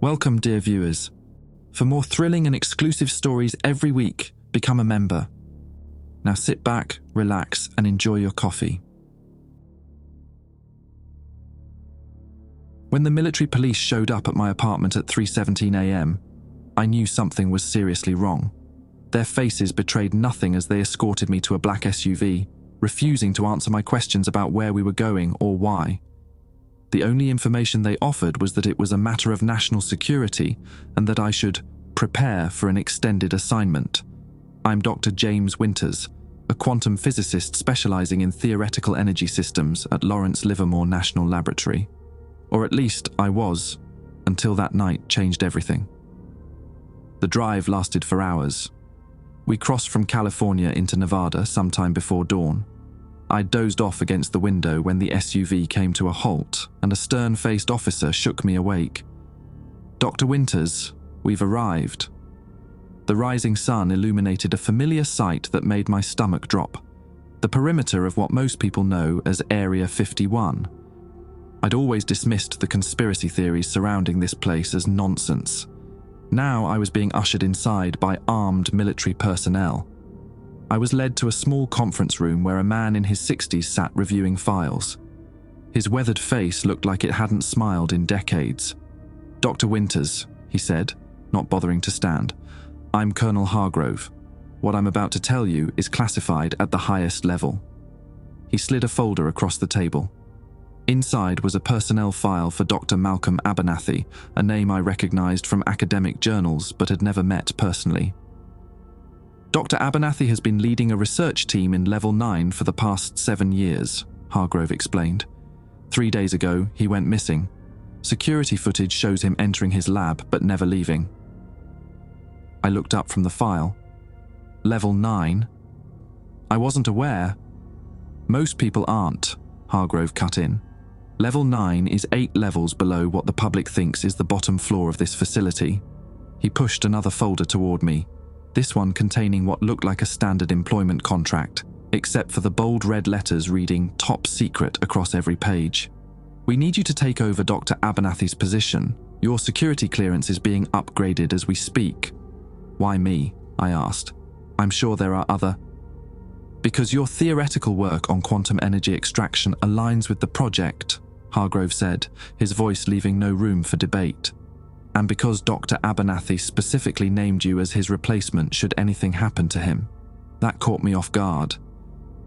Welcome, dear viewers. For more thrilling and exclusive stories every week, become a member. Now sit back, relax, and enjoy your coffee. When the military police showed up at my apartment at 3:17 a.m., I knew something was seriously wrong. Their faces betrayed nothing as they escorted me to a black SUV, refusing to answer my questions about where we were going or why. The only information they offered was that it was a matter of national security and that I should prepare for an extended assignment. I'm Dr. James Winters, a quantum physicist specializing in theoretical energy systems at Lawrence Livermore National Laboratory. Or at least I was, until that night changed everything. The drive lasted for hours. We crossed from California into Nevada sometime before dawn. I dozed off against the window when the SUV came to a halt, and a stern-faced officer shook me awake. "Dr. Winters, we've arrived." The rising sun illuminated a familiar sight that made my stomach drop. The perimeter of what most people know as Area 51. I'd always dismissed the conspiracy theories surrounding this place as nonsense. Now I was being ushered inside by armed military personnel. I was led to a small conference room where a man in his 60s sat reviewing files. His weathered face looked like it hadn't smiled in decades. "Dr. Winters," he said, not bothering to stand. "I'm Colonel Hargrove. What I'm about to tell you is classified at the highest level." He slid a folder across the table. Inside was a personnel file for Dr. Malcolm Abernathy, a name I recognized from academic journals but had never met personally. "Dr. Abernathy has been leading a research team in Level 9 for the past 7 years, Hargrove explained. 3 days ago, he went missing. Security footage shows him entering his lab but never leaving. I looked up from the file. Level 9? I wasn't aware. Most people aren't, Hargrove cut in. Level 9 is 8 levels below what the public thinks is the bottom floor of this facility. He pushed another folder toward me, this one containing what looked like a standard employment contract, except for the bold red letters reading "Top Secret" across every page. "We need you to take over Dr. Abernathy's position. Your security clearance is being upgraded as we speak." "Why me?" I asked. "I'm sure there are other..." "Because your theoretical work on quantum energy extraction aligns with the project," Hargrove said, his voice leaving no room for debate. "And because Dr. Abernathy specifically named you as his replacement should anything happen to him." That caught me off guard.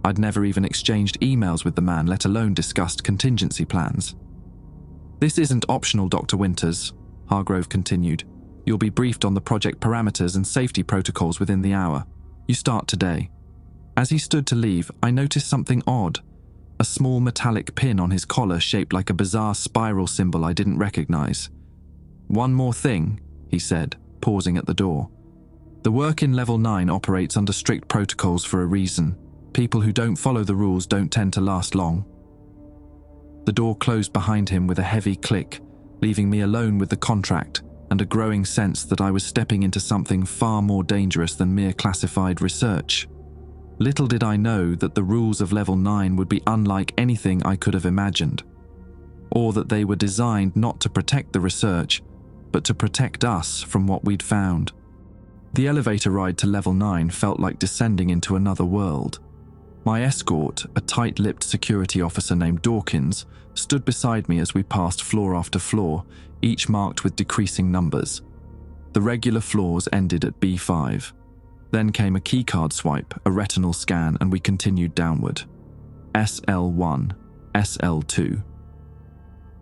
I'd never even exchanged emails with the man, let alone discussed contingency plans. "This isn't optional, Dr. Winters," Hargrove continued. "You'll be briefed on the project parameters and safety protocols within the hour. You start today." As he stood to leave, I noticed something odd. A small metallic pin on his collar shaped like a bizarre spiral symbol I didn't recognize. "One more thing," he said, pausing at the door. "The work in Level 9 operates under strict protocols for a reason. People who don't follow the rules don't tend to last long." The door closed behind him with a heavy click, leaving me alone with the contract and a growing sense that I was stepping into something far more dangerous than mere classified research. Little did I know that the rules of Level 9 would be unlike anything I could have imagined, or that they were designed not to protect the research, but to protect us from what we'd found. The elevator ride to Level 9 felt like descending into another world. My escort, a tight-lipped security officer named Dawkins, stood beside me as we passed floor after floor, each marked with decreasing numbers. The regular floors ended at B5. Then came a keycard swipe, a retinal scan, and we continued downward. SL1, SL2.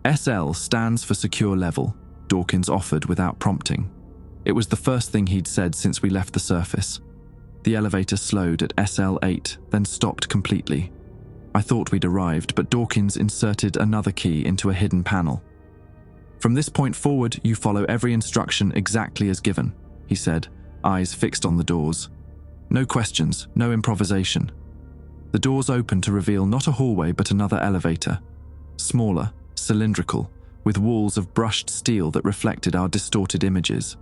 SL stands for Secure Level, Dawkins offered without prompting. It was the first thing he'd said since we left the surface. The elevator slowed at SL8, then stopped completely. I thought we'd arrived, but Dawkins inserted another key into a hidden panel. "From this point forward, you follow every instruction exactly as given," he said, eyes fixed on the doors. "No questions, no improvisation." The doors opened to reveal not a hallway but another elevator. Smaller, cylindrical, with walls of brushed steel that reflected our distorted images.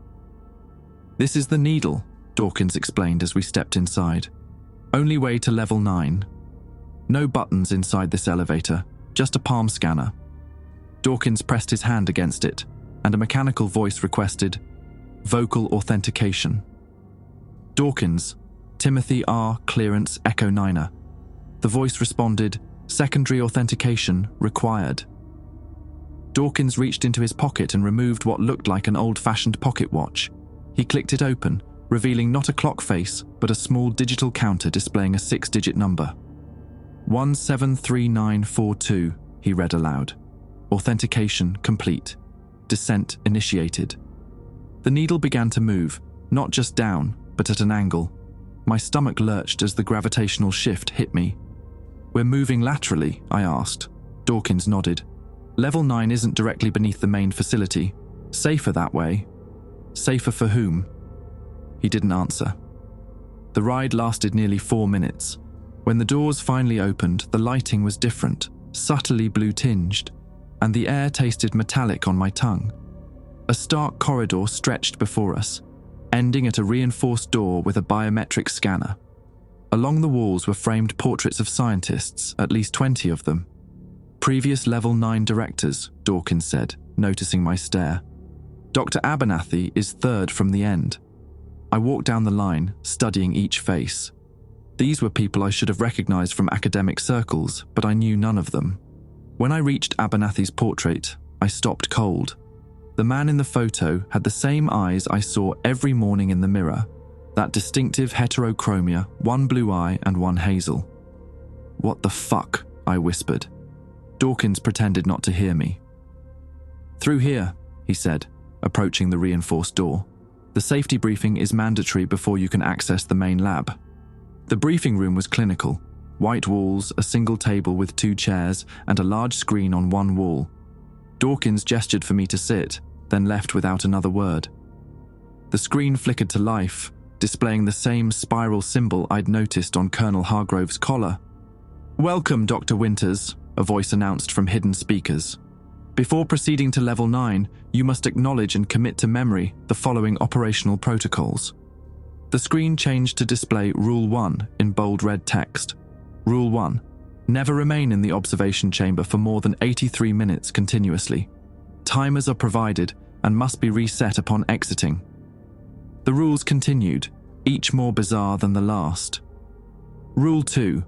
"This is the needle," Dawkins explained as we stepped inside. "Only way to Level 9. No buttons inside this elevator, just a palm scanner." Dawkins pressed his hand against it. and a mechanical voice requested, "Vocal authentication." "Dawkins, Timothy R. Clearance Echo Niner." The voice responded, "Secondary authentication required." Dawkins reached into his pocket and removed what looked like an old-fashioned pocket watch. He clicked it open, revealing not a clock face, but a small digital counter displaying a 6-digit number. 173942, he read aloud. "Authentication complete. Descent initiated." The needle began to move, not just down, but at an angle. My stomach lurched as the gravitational shift hit me. "We're moving laterally?" I asked. Dawkins nodded. "Level 9 isn't directly beneath the main facility. Safer that way." "Safer for whom?" He didn't answer. The ride lasted nearly 4 minutes. When the doors finally opened, the lighting was different, subtly blue-tinged, and the air tasted metallic on my tongue. A stark corridor stretched before us, ending at a reinforced door with a biometric scanner. Along the walls were framed portraits of scientists, at least 20 of them. "Previous Level 9 directors," Dawkins said, noticing my stare. "Dr. Abernathy is third from the end." I walked down the line, studying each face. These were people I should have recognized from academic circles, but I knew none of them. When I reached Abernathy's portrait, I stopped cold. The man in the photo had the same eyes I saw every morning in the mirror, that distinctive heterochromia, one blue eye and one hazel. "What the fuck?" I whispered. Dawkins pretended not to hear me. "Through here," he said, approaching the reinforced door. "The safety briefing is mandatory before you can access the main lab." The briefing room was clinical. White walls, a single table with 2 chairs, and a large screen on one wall. Dawkins gestured for me to sit, then left without another word. The screen flickered to life, displaying the same spiral symbol I'd noticed on Colonel Hargrove's collar. "Welcome, Dr. Winters," a voice announced from hidden speakers. "Before proceeding to Level 9, you must acknowledge and commit to memory the following operational protocols." The screen changed to display Rule 1 in bold red text. Rule 1. Never remain in the observation chamber for more than 83 minutes continuously. Timers are provided and must be reset upon exiting. The rules continued, each more bizarre than the last. Rule 2.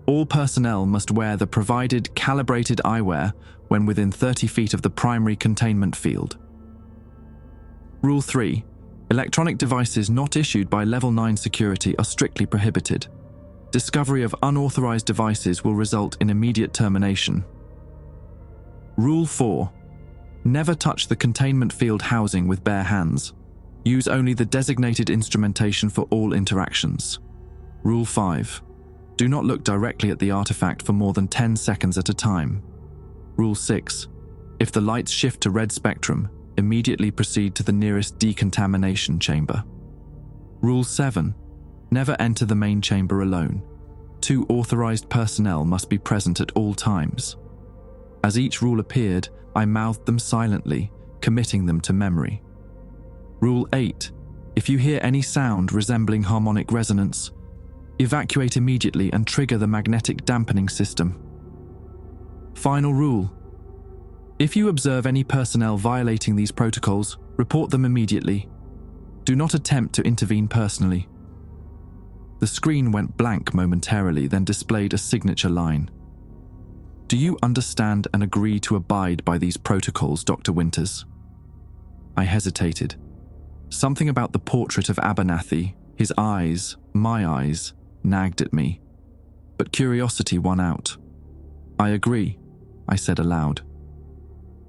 All personnel must wear the provided calibrated eyewear when within 30 feet of the primary containment field. Rule 3. Electronic devices not issued by Level 9 security are strictly prohibited. Discovery of unauthorized devices will result in immediate termination. Rule 4. Never touch the containment field housing with bare hands. Use only the designated instrumentation for all interactions. Rule 5. Do not look directly at the artifact for more than 10 seconds at a time. Rule 6. If the lights shift to red spectrum, immediately proceed to the nearest decontamination chamber. Rule 7. Never enter the main chamber alone. 2 authorized personnel must be present at all times. As each rule appeared, I mouthed them silently, committing them to memory. Rule 8. If you hear any sound resembling harmonic resonance, evacuate immediately and trigger the magnetic dampening system. Final rule. If you observe any personnel violating these protocols, report them immediately. Do not attempt to intervene personally. The screen went blank momentarily, then displayed a signature line. "Do you understand and agree to abide by these protocols, Dr. Winters?" I hesitated. Something about the portrait of Abernathy, his eyes, my eyes, nagged at me. But curiosity won out. "I agree," I said aloud.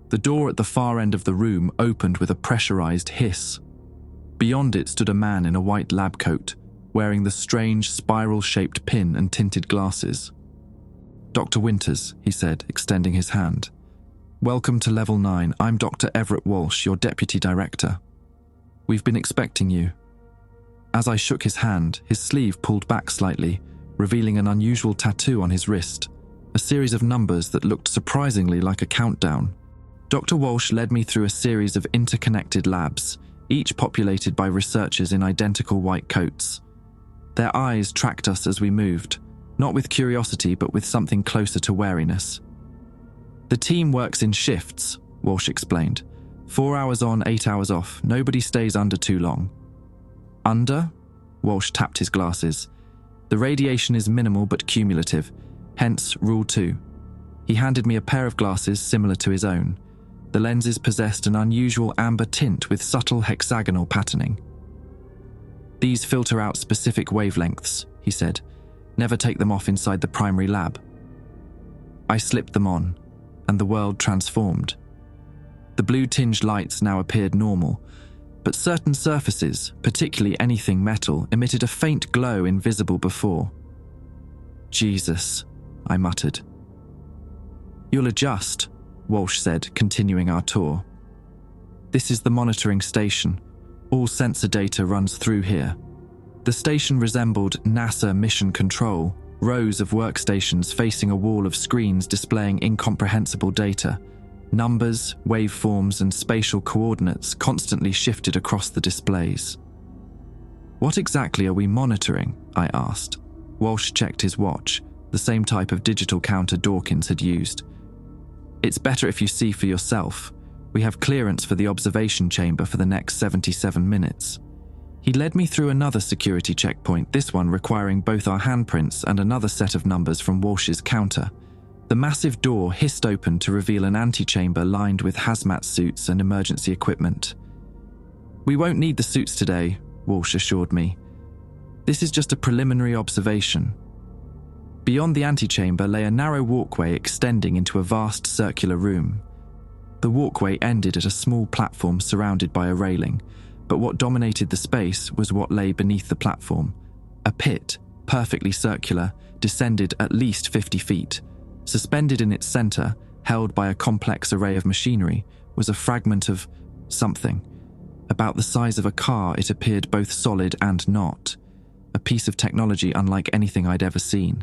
The door at the far end of the room opened with a pressurized hiss. Beyond it stood a man in a white lab coat, wearing the strange spiral-shaped pin and tinted glasses. "Dr. Winters," he said, extending his hand. "Welcome to Level 9. I'm Dr. Everett Walsh, your Deputy Director. We've been expecting you." As I shook his hand, his sleeve pulled back slightly, revealing an unusual tattoo on his wrist, a series of numbers that looked surprisingly like a countdown. Dr. Walsh led me through a series of interconnected labs, each populated by researchers in identical white coats. Their eyes tracked us as we moved, not with curiosity but with something closer to wariness. "The team works in shifts," Walsh explained. 4 hours on, 8 hours off. Nobody stays under too long. Under? Walsh tapped his glasses. The radiation is minimal but cumulative, hence Rule 2. He handed me a pair of glasses similar to his own. The lenses possessed an unusual amber tint with subtle hexagonal patterning. These filter out specific wavelengths, he said. Never take them off inside the primary lab. I slipped them on, and the world transformed. The blue-tinged lights now appeared normal, but certain surfaces, particularly anything metal, emitted a faint glow invisible before. Jesus, I muttered. You'll adjust, Walsh said, continuing our tour. This is the monitoring station. All sensor data runs through here. The station resembled NASA Mission Control, rows of workstations facing a wall of screens displaying incomprehensible data. Numbers, waveforms, and spatial coordinates constantly shifted across the displays. What exactly are we monitoring? I asked. Walsh checked his watch, the same type of digital counter Dawkins had used. It's better if you see for yourself. We have clearance for the observation chamber for the next 77 minutes. He led me through another security checkpoint, this one requiring both our handprints and another set of numbers from Walsh's counter. The massive door hissed open to reveal an antechamber lined with hazmat suits and emergency equipment. We won't need the suits today, Walsh assured me. This is just a preliminary observation. Beyond the antechamber lay a narrow walkway extending into a vast circular room. The walkway ended at a small platform surrounded by a railing, but what dominated the space was what lay beneath the platform. A pit, perfectly circular, descended at least 50 feet. Suspended in its center, held by a complex array of machinery, was a fragment of something. About the size of a car, it appeared both solid and not. A piece of technology unlike anything I'd ever seen.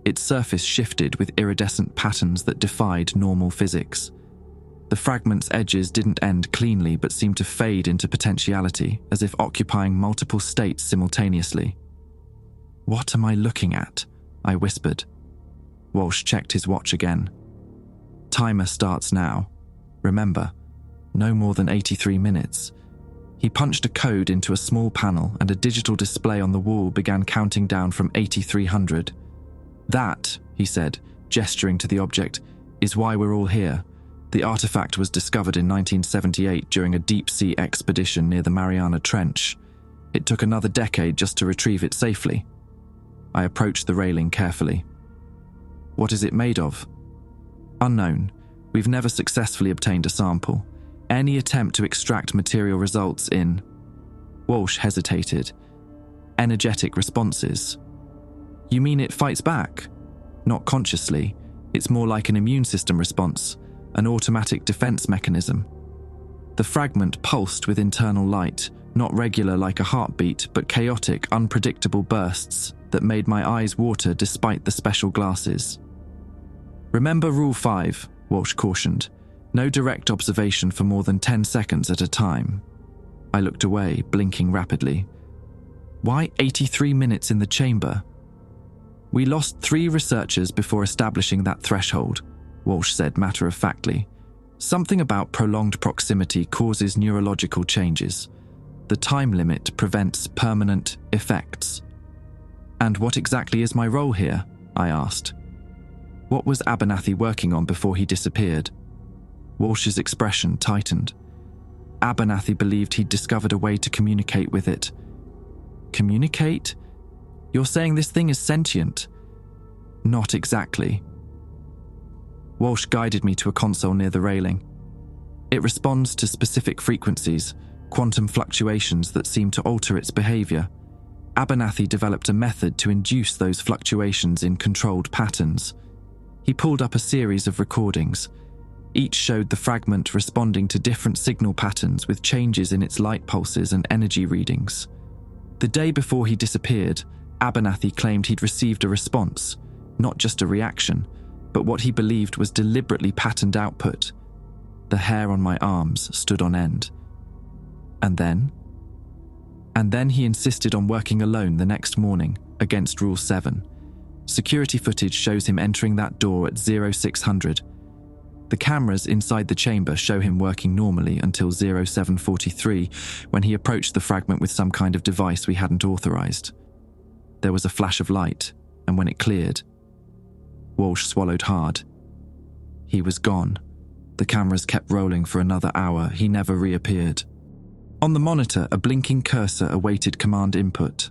Its surface shifted with iridescent patterns that defied normal physics. The fragment's edges didn't end cleanly but seemed to fade into potentiality, as if occupying multiple states simultaneously. What am I looking at? I whispered. Walsh checked his watch again. Timer starts now. Remember, no more than 83 minutes. He punched a code into a small panel and a digital display on the wall began counting down from 8300. That, he said, gesturing to the object, is why we're all here. The artifact was discovered in 1978 during a deep-sea expedition near the Mariana Trench. It took another decade just to retrieve it safely. I approached the railing carefully. What is it made of? Unknown. We've never successfully obtained a sample. Any attempt to extract material results in... Walsh hesitated. Energetic responses. You mean it fights back? Not consciously. It's more like an immune system response, an automatic defense mechanism. The fragment pulsed with internal light, not regular like a heartbeat, but chaotic, unpredictable bursts that made my eyes water despite the special glasses. Remember Rule 5, Walsh cautioned. No direct observation for more than 10 seconds at a time. I looked away, blinking rapidly. Why 83 minutes in the chamber? We lost 3 researchers before establishing that threshold, Walsh said matter-of-factly. Something about prolonged proximity causes neurological changes. The time limit prevents permanent effects. And what exactly is my role here? I asked. What was Abernathy working on before he disappeared? Walsh's expression tightened. Abernathy believed he'd discovered a way to communicate with it. Communicate? You're saying this thing is sentient? Not exactly. Walsh guided me to a console near the railing. It responds to specific frequencies, quantum fluctuations that seem to alter its behavior. Abernathy developed a method to induce those fluctuations in controlled patterns. He pulled up a series of recordings. Each showed the fragment responding to different signal patterns with changes in its light pulses and energy readings. The day before he disappeared, Abernathy claimed he'd received a response, not just a reaction, but what he believed was deliberately patterned output. The hair on my arms stood on end. And then? And then he insisted on working alone the next morning, against Rule 7. Security footage shows him entering that door at 0600. The cameras inside the chamber show him working normally until 0743, when he approached the fragment with some kind of device we hadn't authorized. There was a flash of light, and when it cleared, Walsh swallowed hard. He was gone. The cameras kept rolling for another hour. He never reappeared. On the monitor, a blinking cursor awaited command input.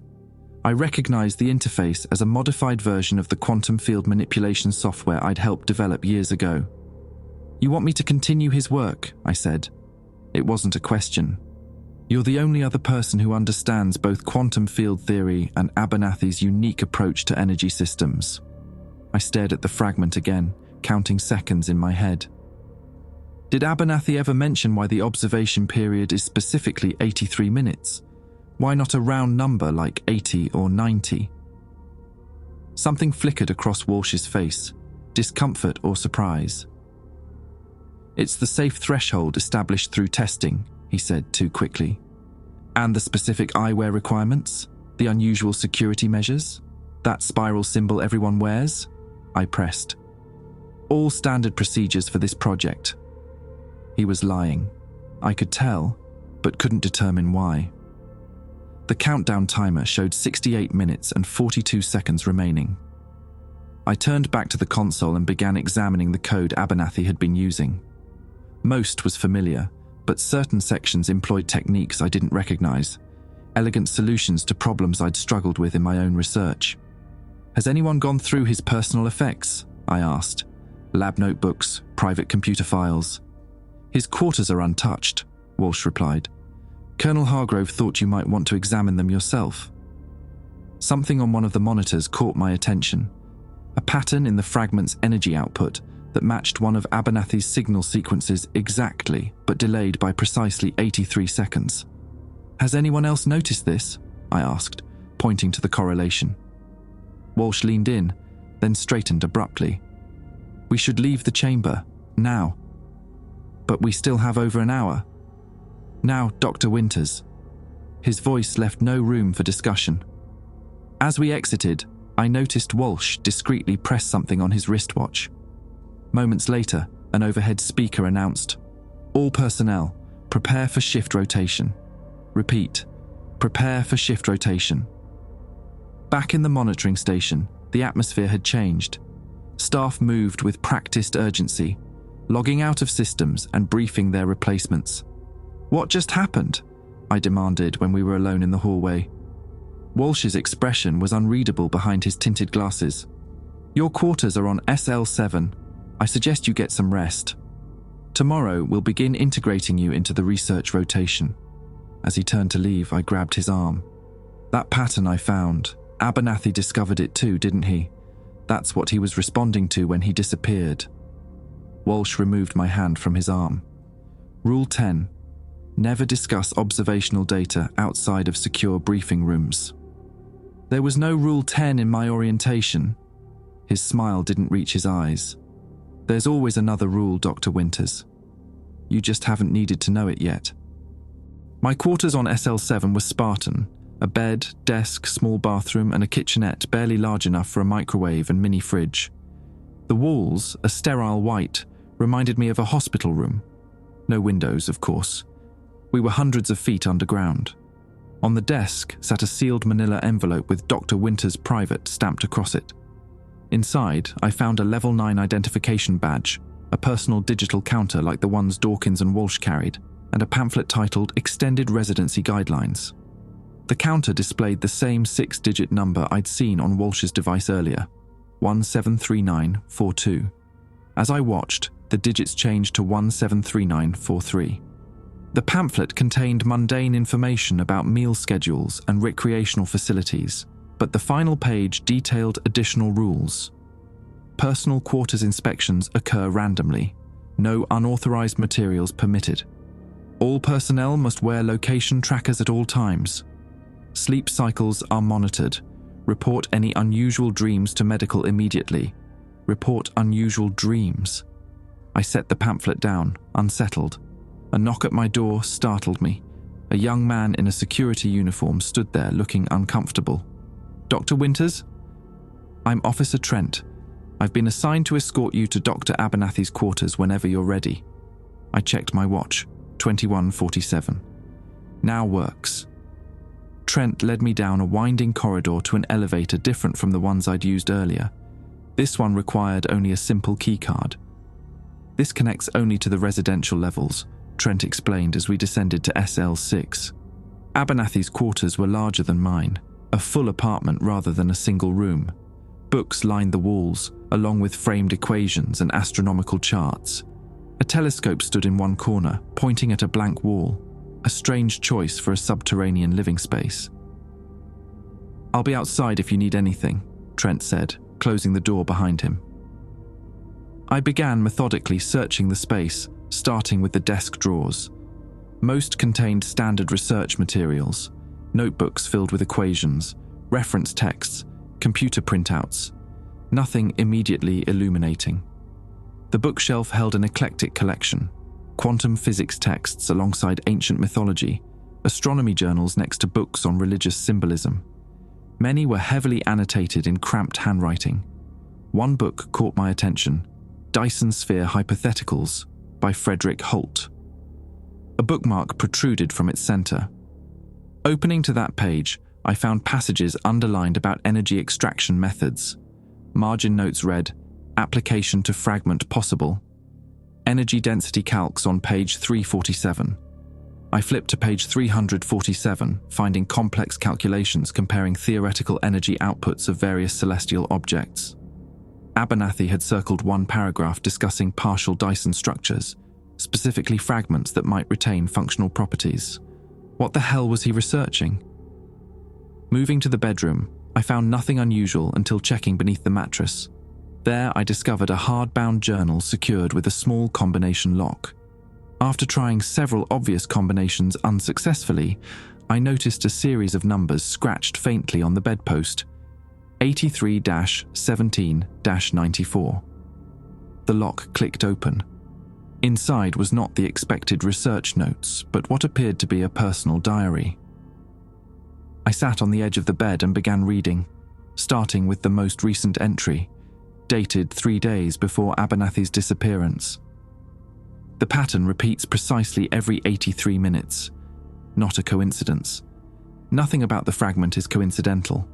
I recognized the interface as a modified version of the quantum field manipulation software I'd helped develop years ago. "You want me to continue his work?" I said. It wasn't a question. "You're the only other person who understands both quantum field theory and Abernathy's unique approach to energy systems." I stared at the fragment again, counting seconds in my head. "Did Abernathy ever mention why the observation period is specifically 83 minutes? Why not a round number like 80 or 90? Something flickered across Walsh's face, discomfort or surprise. "It's the safe threshold established through testing," he said too quickly. "And the specific eyewear requirements? The unusual security measures? That spiral symbol everyone wears?" I pressed. "All standard procedures for this project." He was lying. I could tell, but couldn't determine why. The countdown timer showed 68 minutes and 42 seconds remaining. I turned back to the console and began examining the code Abernathy had been using. Most was familiar, but certain sections employed techniques I didn't recognize, elegant solutions to problems I'd struggled with in my own research. "Has anyone gone through his personal effects?" I asked. "Lab notebooks, private computer files." "His quarters are untouched," Walsh replied. "Colonel Hargrove thought you might want to examine them yourself." Something on one of the monitors caught my attention. A pattern in the fragment's energy output that matched one of Abernathy's signal sequences exactly, but delayed by precisely 83 seconds. "Has anyone else noticed this?" I asked, pointing to the correlation. Walsh leaned in, then straightened abruptly. "We should leave the chamber, now." "But we still have over an hour." "Now, Dr. Winters." His voice left no room for discussion. As we exited, I noticed Walsh discreetly press something on his wristwatch. Moments later, an overhead speaker announced, "All personnel, prepare for shift rotation. Repeat, prepare for shift rotation." Back in the monitoring station, the atmosphere had changed. Staff moved with practiced urgency, logging out of systems and briefing their replacements. "What just happened?" I demanded when we were alone in the hallway. Walsh's expression was unreadable behind his tinted glasses. "Your quarters are on SL7. I suggest you get some rest. Tomorrow we'll begin integrating you into the research rotation." As he turned to leave, I grabbed his arm. "That pattern I found, Abernathy discovered it too, didn't he? That's what he was responding to when he disappeared." Walsh removed my hand from his arm. "Rule 10. Never discuss observational data outside of secure briefing rooms." "There was no Rule 10 in my orientation." His smile didn't reach his eyes. "There's always another rule, Dr. Winters. You just haven't needed to know it yet." My quarters on SL7 were Spartan. A bed, desk, small bathroom, and a kitchenette barely large enough for a microwave and mini fridge. The walls, a sterile white, reminded me of a hospital room. No windows, of course. We were hundreds of feet underground. On the desk sat a sealed manila envelope with Dr. Winters Private stamped across it. Inside, I found a Level 9 identification badge, a personal digital counter like the ones Dawkins and Walsh carried, and a pamphlet titled Extended Residency Guidelines. The counter displayed the same 6-digit number I'd seen on Walsh's device earlier, 173942. As I watched, the digits changed to 173943. The pamphlet contained mundane information about meal schedules and recreational facilities, but the final page detailed additional rules. Personal quarters inspections occur randomly. No unauthorized materials permitted. All personnel must wear location trackers at all times. Sleep cycles are monitored. Report any unusual dreams to medical immediately. Report unusual dreams. I set the pamphlet down, unsettled. A knock at my door startled me. A young man in a security uniform stood there looking uncomfortable. "Dr. Winters?" "I'm Officer Trent. I've been assigned to escort you to Dr. Abernathy's quarters whenever you're ready. I checked my watch, 21:47. Now works. Trent led me down a winding corridor to an elevator different from the ones I'd used earlier. This one required only a simple keycard. This connects only to the residential levels, Trent explained as we descended to SL6. Abernathy's quarters were larger than mine, a full apartment rather than a single room. Books lined the walls, along with framed equations and astronomical charts. A telescope stood in one corner, pointing at a blank wall, a strange choice for a subterranean living space. "I'll be outside if you need anything," Trent said, closing the door behind him. I began methodically searching the space, starting with the desk drawers. Most contained standard research materials, notebooks filled with equations, reference texts, computer printouts. Nothing immediately illuminating. The bookshelf held an eclectic collection: quantum physics texts alongside ancient mythology, astronomy journals next to books on religious symbolism. Many were heavily annotated in cramped handwriting. One book caught my attention: Dyson Sphere Hypotheticals by Frederick Holt. A bookmark protruded from its center. Opening to that page, I found passages underlined about energy extraction methods. Margin notes read, "Application to fragment possible." Energy density calcs on page 347. I flipped to page 347, finding complex calculations comparing theoretical energy outputs of various celestial objects. Abernathy had circled one paragraph discussing partial Dyson structures, specifically fragments that might retain functional properties. What the hell was he researching? Moving to the bedroom, I found nothing unusual until checking beneath the mattress. There, I discovered a hardbound journal secured with a small combination lock. After trying several obvious combinations unsuccessfully, I noticed a series of numbers scratched faintly on the bedpost: 83-17-94. The lock clicked open. Inside was not the expected research notes, but what appeared to be a personal diary. I sat on the edge of the bed and began reading, starting with the most recent entry, dated 3 days before Abernathy's disappearance. The pattern repeats precisely every 83 minutes. Not a coincidence. Nothing about the fragment is coincidental.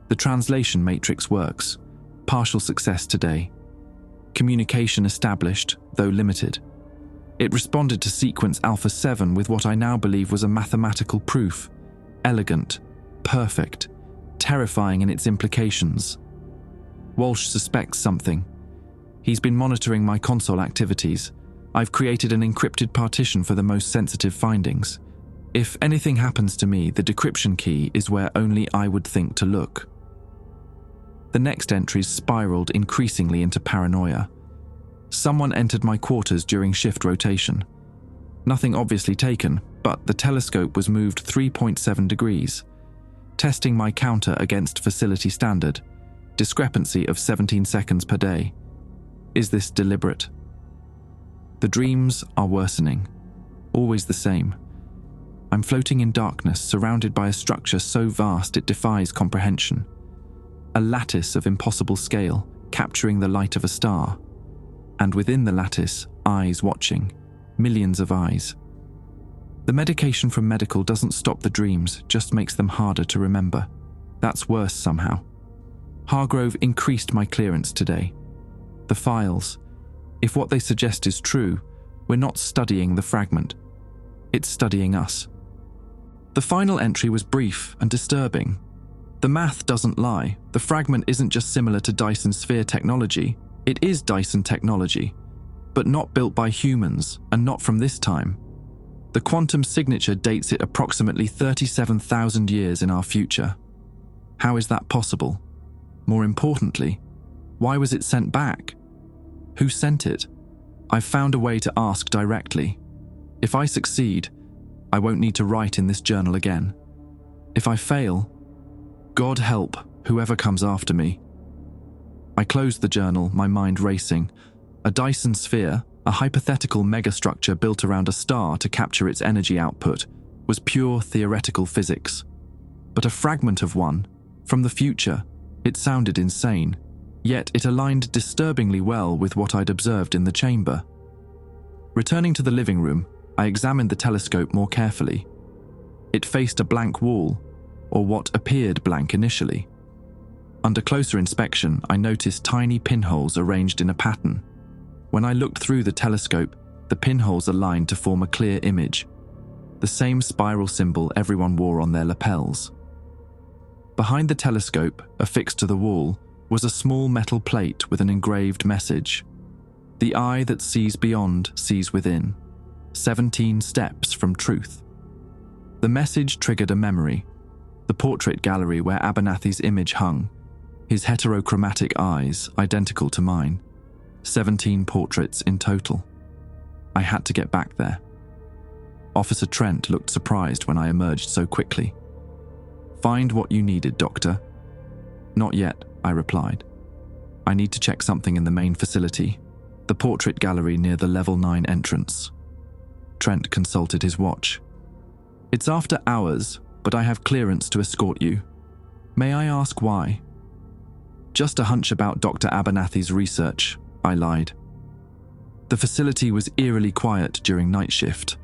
The translation matrix works. Partial success today. Communication established, though limited. It responded to sequence Alpha 7 with what I now believe was a mathematical proof. Elegant, perfect, terrifying in its implications. Walsh suspects something. He's been monitoring my console activities. I've created an encrypted partition for the most sensitive findings. If anything happens to me, the decryption key is where only I would think to look. The next entries spiraled increasingly into paranoia. Someone entered my quarters during shift rotation. Nothing obviously taken, but the telescope was moved 3.7 degrees. Testing my counter against facility standard. Discrepancy of 17 seconds per day. Is this deliberate? The dreams are worsening. Always the same. I'm floating in darkness, surrounded by a structure so vast it defies comprehension. A lattice of impossible scale, capturing the light of a star. And within the lattice, eyes watching. Millions of eyes. The medication from medical doesn't stop the dreams, just makes them harder to remember. That's worse somehow. Hargrove increased my clearance today. The files. If what they suggest is true, we're not studying the fragment. It's studying us. The final entry was brief and disturbing. The math doesn't lie. The fragment isn't just similar to Dyson Sphere technology. It is Dyson technology, but not built by humans and not from this time. The quantum signature dates it approximately 37,000 years in our future. How is that possible? More importantly, why was it sent back? Who sent it? I've found a way to ask directly. If I succeed, I won't need to write in this journal again. If I fail, God help whoever comes after me. I closed the journal, my mind racing. A Dyson sphere, a hypothetical megastructure built around a star to capture its energy output, was pure theoretical physics. But a fragment of one, from the future, it sounded insane. yet it aligned disturbingly well with what I'd observed in the chamber. Returning to the living room, I examined the telescope more carefully. It faced a blank wall, or what appeared blank initially. Under closer inspection, I noticed tiny pinholes arranged in a pattern. When I looked through the telescope, the pinholes aligned to form a clear image, the same spiral symbol everyone wore on their lapels. Behind the telescope, affixed to the wall, was a small metal plate with an engraved message. "The eye that sees beyond sees within. 17 steps from truth." The message triggered a memory. The portrait gallery where Abernathy's image hung, his heterochromatic eyes identical to mine. 17 portraits in total. I had to get back there. Officer Trent looked surprised when I emerged so quickly. "Find what you needed, Doctor." "Not yet," I replied. "I need to check something in the main facility, the portrait gallery near the level 9 entrance." Trent consulted his watch. "It's after hours, but I have clearance to escort you. May I ask why?" "Just a hunch about Dr. Abernathy's research," I lied. The facility was eerily quiet during night shift.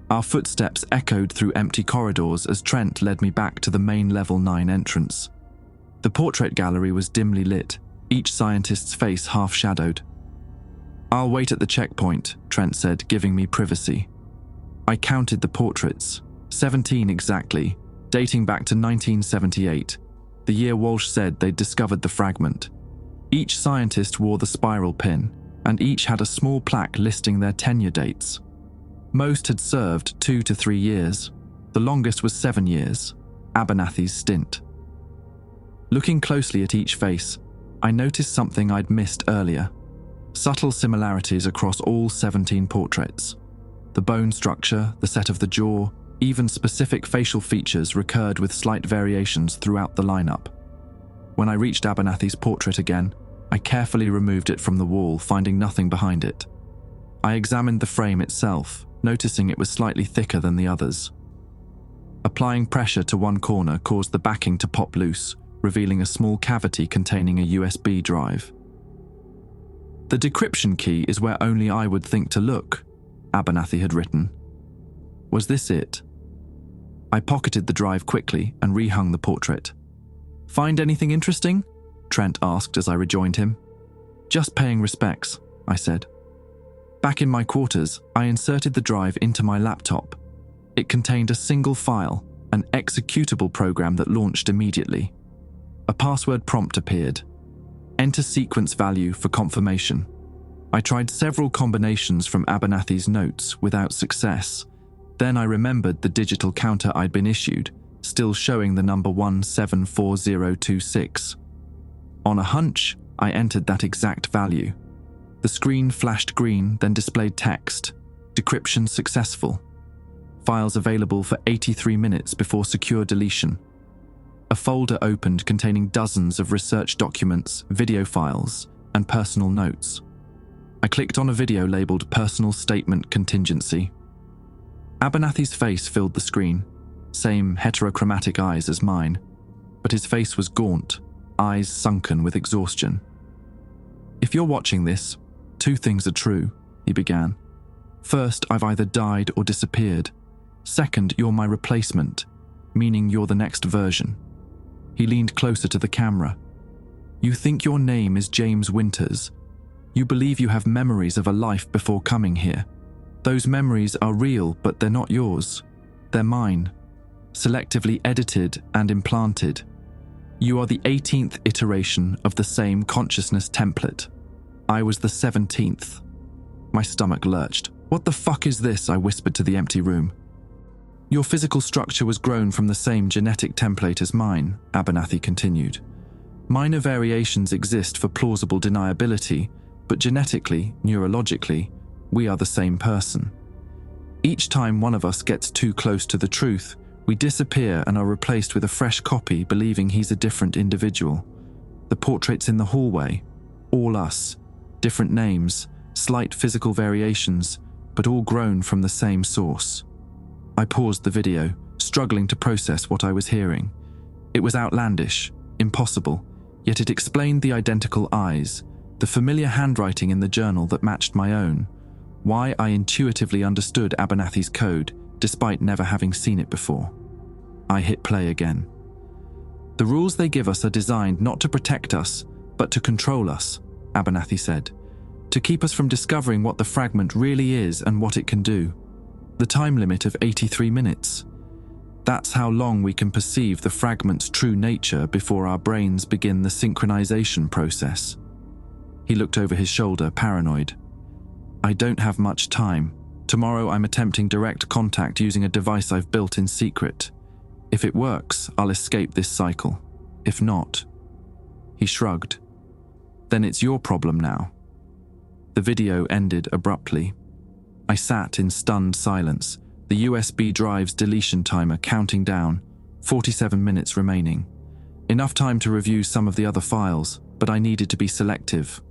Our footsteps echoed through empty corridors as Trent led me back to the main level 9 entrance. The portrait gallery was dimly lit, each scientist's face half-shadowed. "I'll wait at the checkpoint," Trent said, giving me privacy. I counted the portraits, 17 exactly, dating back to 1978, the year Walsh said they'd discovered the fragment. Each scientist wore the spiral pin, and each had a small plaque listing their tenure dates. Most had served 2 to 3 years. The longest was 7 years, Abernathy's stint. Looking closely at each face, I noticed something I'd missed earlier. Subtle similarities across all 17 portraits. The bone structure, the set of the jaw, even specific facial features recurred with slight variations throughout the lineup. When I reached Abernathy's portrait again, I carefully removed it from the wall, finding nothing behind it. I examined the frame itself, noticing it was slightly thicker than the others. Applying pressure to one corner caused the backing to pop loose, revealing a small cavity containing a USB drive. "The decryption key is where only I would think to look," Abernathy had written. Was this it? I pocketed the drive quickly and rehung the portrait. "Find anything interesting?" Trent asked as I rejoined him. "Just paying respects," I said. Back in my quarters, I inserted the drive into my laptop. It contained a single file, an executable program that launched immediately. A password prompt appeared. "Enter sequence value for confirmation." I tried several combinations from Abernathy's notes without success. Then I remembered the digital counter I'd been issued, still showing the number 174026. On a hunch, I entered that exact value. The screen flashed green, then displayed text. "Decryption successful. Files available for 83 minutes before secure deletion." A folder opened containing dozens of research documents, video files, and personal notes. I clicked on a video labeled Personal Statement Contingency. Abernathy's face filled the screen, same heterochromatic eyes as mine, but his face was gaunt, eyes sunken with exhaustion. "If you're watching this, 2 things are true," he began. "First, I've either died or disappeared. Second, you're my replacement, meaning you're the next version." He leaned closer to the camera. "You think your name is James Winters. You believe you have memories of a life before coming here. Those memories are real, but they're not yours. They're mine, selectively edited and implanted. You are the 18th iteration of the same consciousness template. I was the 17th. My stomach lurched. "What the fuck is this?" I whispered to the empty room. "Your physical structure was grown from the same genetic template as mine," Abernathy continued. "Minor variations exist for plausible deniability, but genetically, neurologically, we are the same person. Each time one of us gets too close to the truth, we disappear and are replaced with a fresh copy, believing he's a different individual. The portraits in the hallway, all us, different names, slight physical variations, but all grown from the same source." I paused the video, struggling to process what I was hearing. It was outlandish, impossible, yet it explained the identical eyes, the familiar handwriting in the journal that matched my own, why I intuitively understood Abernathy's code despite never having seen it before. I hit play again. The rules they give us are designed not to protect us, but to control us, Abernathy said, to keep us from discovering what the fragment really is and what it can do. The time limit of 83 minutes. That's how long we can perceive the fragment's true nature before our brains begin the synchronization process. He looked over his shoulder, paranoid. I don't have much time. Tomorrow I'm attempting direct contact using a device I've built in secret. If it works, I'll escape this cycle. If not... He shrugged. Then it's your problem now. The video ended abruptly. I sat in stunned silence, the USB drive's deletion timer counting down, 47 minutes remaining. Enough time to review some of the other files, but I needed to be selective.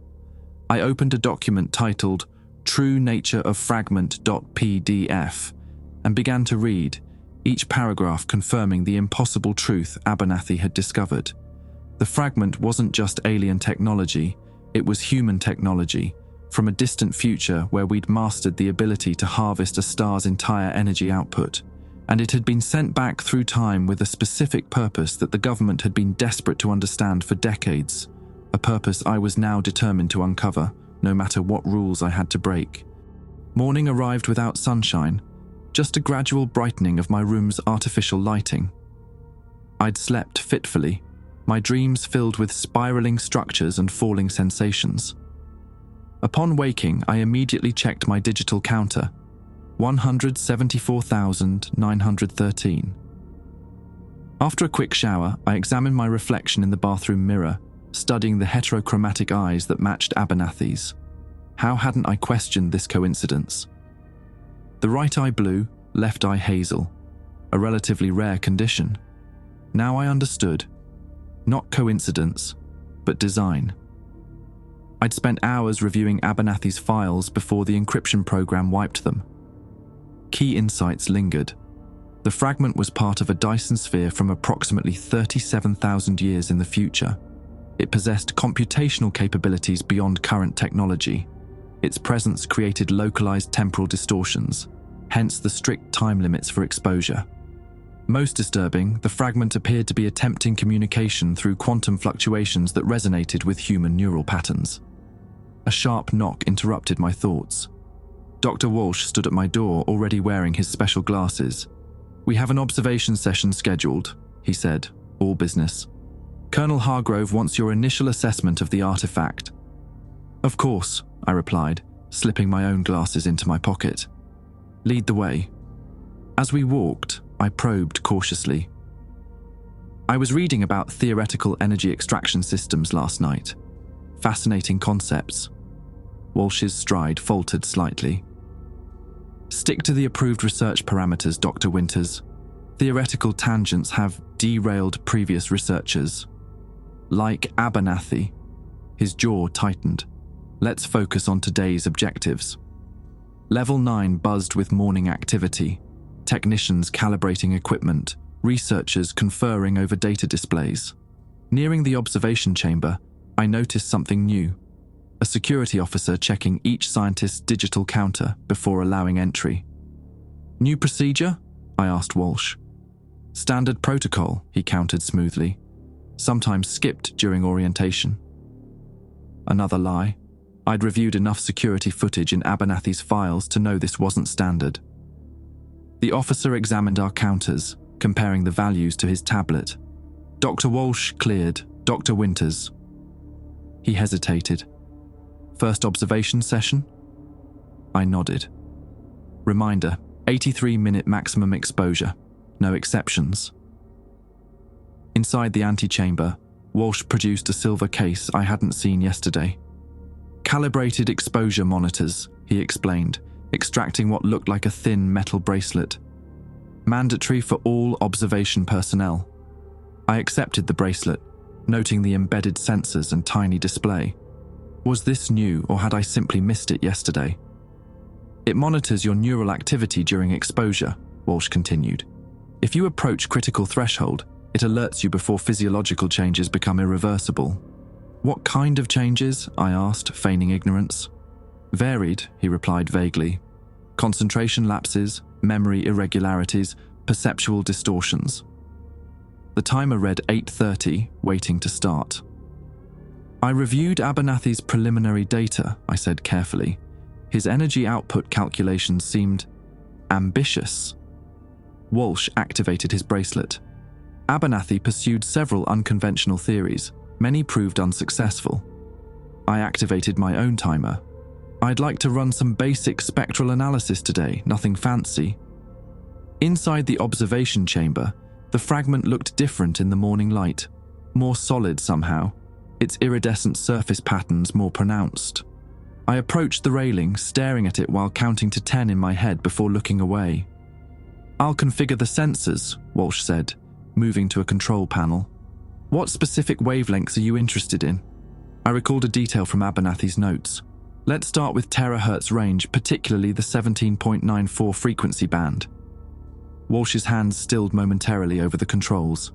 I opened a document titled True Nature of Fragment.pdf and began to read, each paragraph confirming the impossible truth Abernathy had discovered. The fragment wasn't just alien technology, it was human technology, from a distant future where we'd mastered the ability to harvest a star's entire energy output, and it had been sent back through time with a specific purpose that the government had been desperate to understand for decades, a purpose I was now determined to uncover, no matter what rules I had to break. Morning arrived without sunshine, just a gradual brightening of my room's artificial lighting. I'd slept fitfully, my dreams filled with spiraling structures and falling sensations. Upon waking, I immediately checked my digital counter, 174,913. After a quick shower, I examined my reflection in the bathroom mirror, studying the heterochromatic eyes that matched Abernathy's. How hadn't I questioned this coincidence? The right eye blue, left eye hazel, a relatively rare condition. Now I understood. Not coincidence, but design. I'd spent hours reviewing Abernathy's files before the encryption program wiped them. Key insights lingered. The fragment was part of a Dyson sphere from approximately 37,000 years in the future. It possessed computational capabilities beyond current technology. Its presence created localized temporal distortions, hence the strict time limits for exposure. Most disturbing, the fragment appeared to be attempting communication through quantum fluctuations that resonated with human neural patterns. A sharp knock interrupted my thoughts. Dr. Walsh stood at my door, already wearing his special glasses. "We have an observation session scheduled," he said, all business. "Colonel Hargrove wants your initial assessment of the artifact." "Of course," I replied, slipping my own glasses into my pocket. "Lead the way." As we walked, I probed cautiously. I was reading about theoretical energy extraction systems last night. Fascinating concepts. Walsh's stride faltered slightly. "Stick to the approved research parameters, Dr. Winters. Theoretical tangents have derailed previous researchers. Like Abernathy." His jaw tightened. "Let's focus on today's objectives." Level 9 buzzed with morning activity. Technicians calibrating equipment, researchers conferring over data displays. Nearing the observation chamber, I noticed something new. A security officer checking each scientist's digital counter before allowing entry. "New procedure?" I asked Walsh. "Standard protocol," he countered smoothly. "Sometimes skipped during orientation." Another lie. I'd reviewed enough security footage in Abernathy's files to know this wasn't standard. The officer examined our counters, comparing the values to his tablet. Dr. Walsh cleared. Dr. Winters. He hesitated. "First observation session?" I nodded. Reminder, 83-minute maximum exposure. No exceptions. Inside the antechamber, Walsh produced a silver case I hadn't seen yesterday. "Calibrated exposure monitors," he explained, extracting what looked like a thin metal bracelet. "Mandatory for all observation personnel." I accepted the bracelet, noting the embedded sensors and tiny display. Was this new, or had I simply missed it yesterday? "It monitors your neural activity during exposure," Walsh continued. "If you approach critical threshold, It alerts you before physiological changes become irreversible. What kind of changes? I asked, feigning ignorance. Varied, he replied vaguely. Concentration lapses, memory irregularities, perceptual distortions. The timer read 8:30, waiting to start. I reviewed Abernathy's preliminary data, I said carefully. His energy output calculations seemed ambitious. Walsh activated his bracelet. Abernathy pursued several unconventional theories. Many proved unsuccessful. I activated my own timer. I'd like to run some basic spectral analysis today, nothing fancy. Inside the observation chamber, the fragment looked different in the morning light, more solid somehow, its iridescent surface patterns more pronounced. I approached the railing, staring at it while counting to 10 in my head before looking away. I'll configure the sensors, Walsh said, moving to a control panel. What specific wavelengths are you interested in? I recalled a detail from Abernathy's notes. Let's start with terahertz range, particularly the 17.94 frequency band. Walsh's hands stilled momentarily over the controls.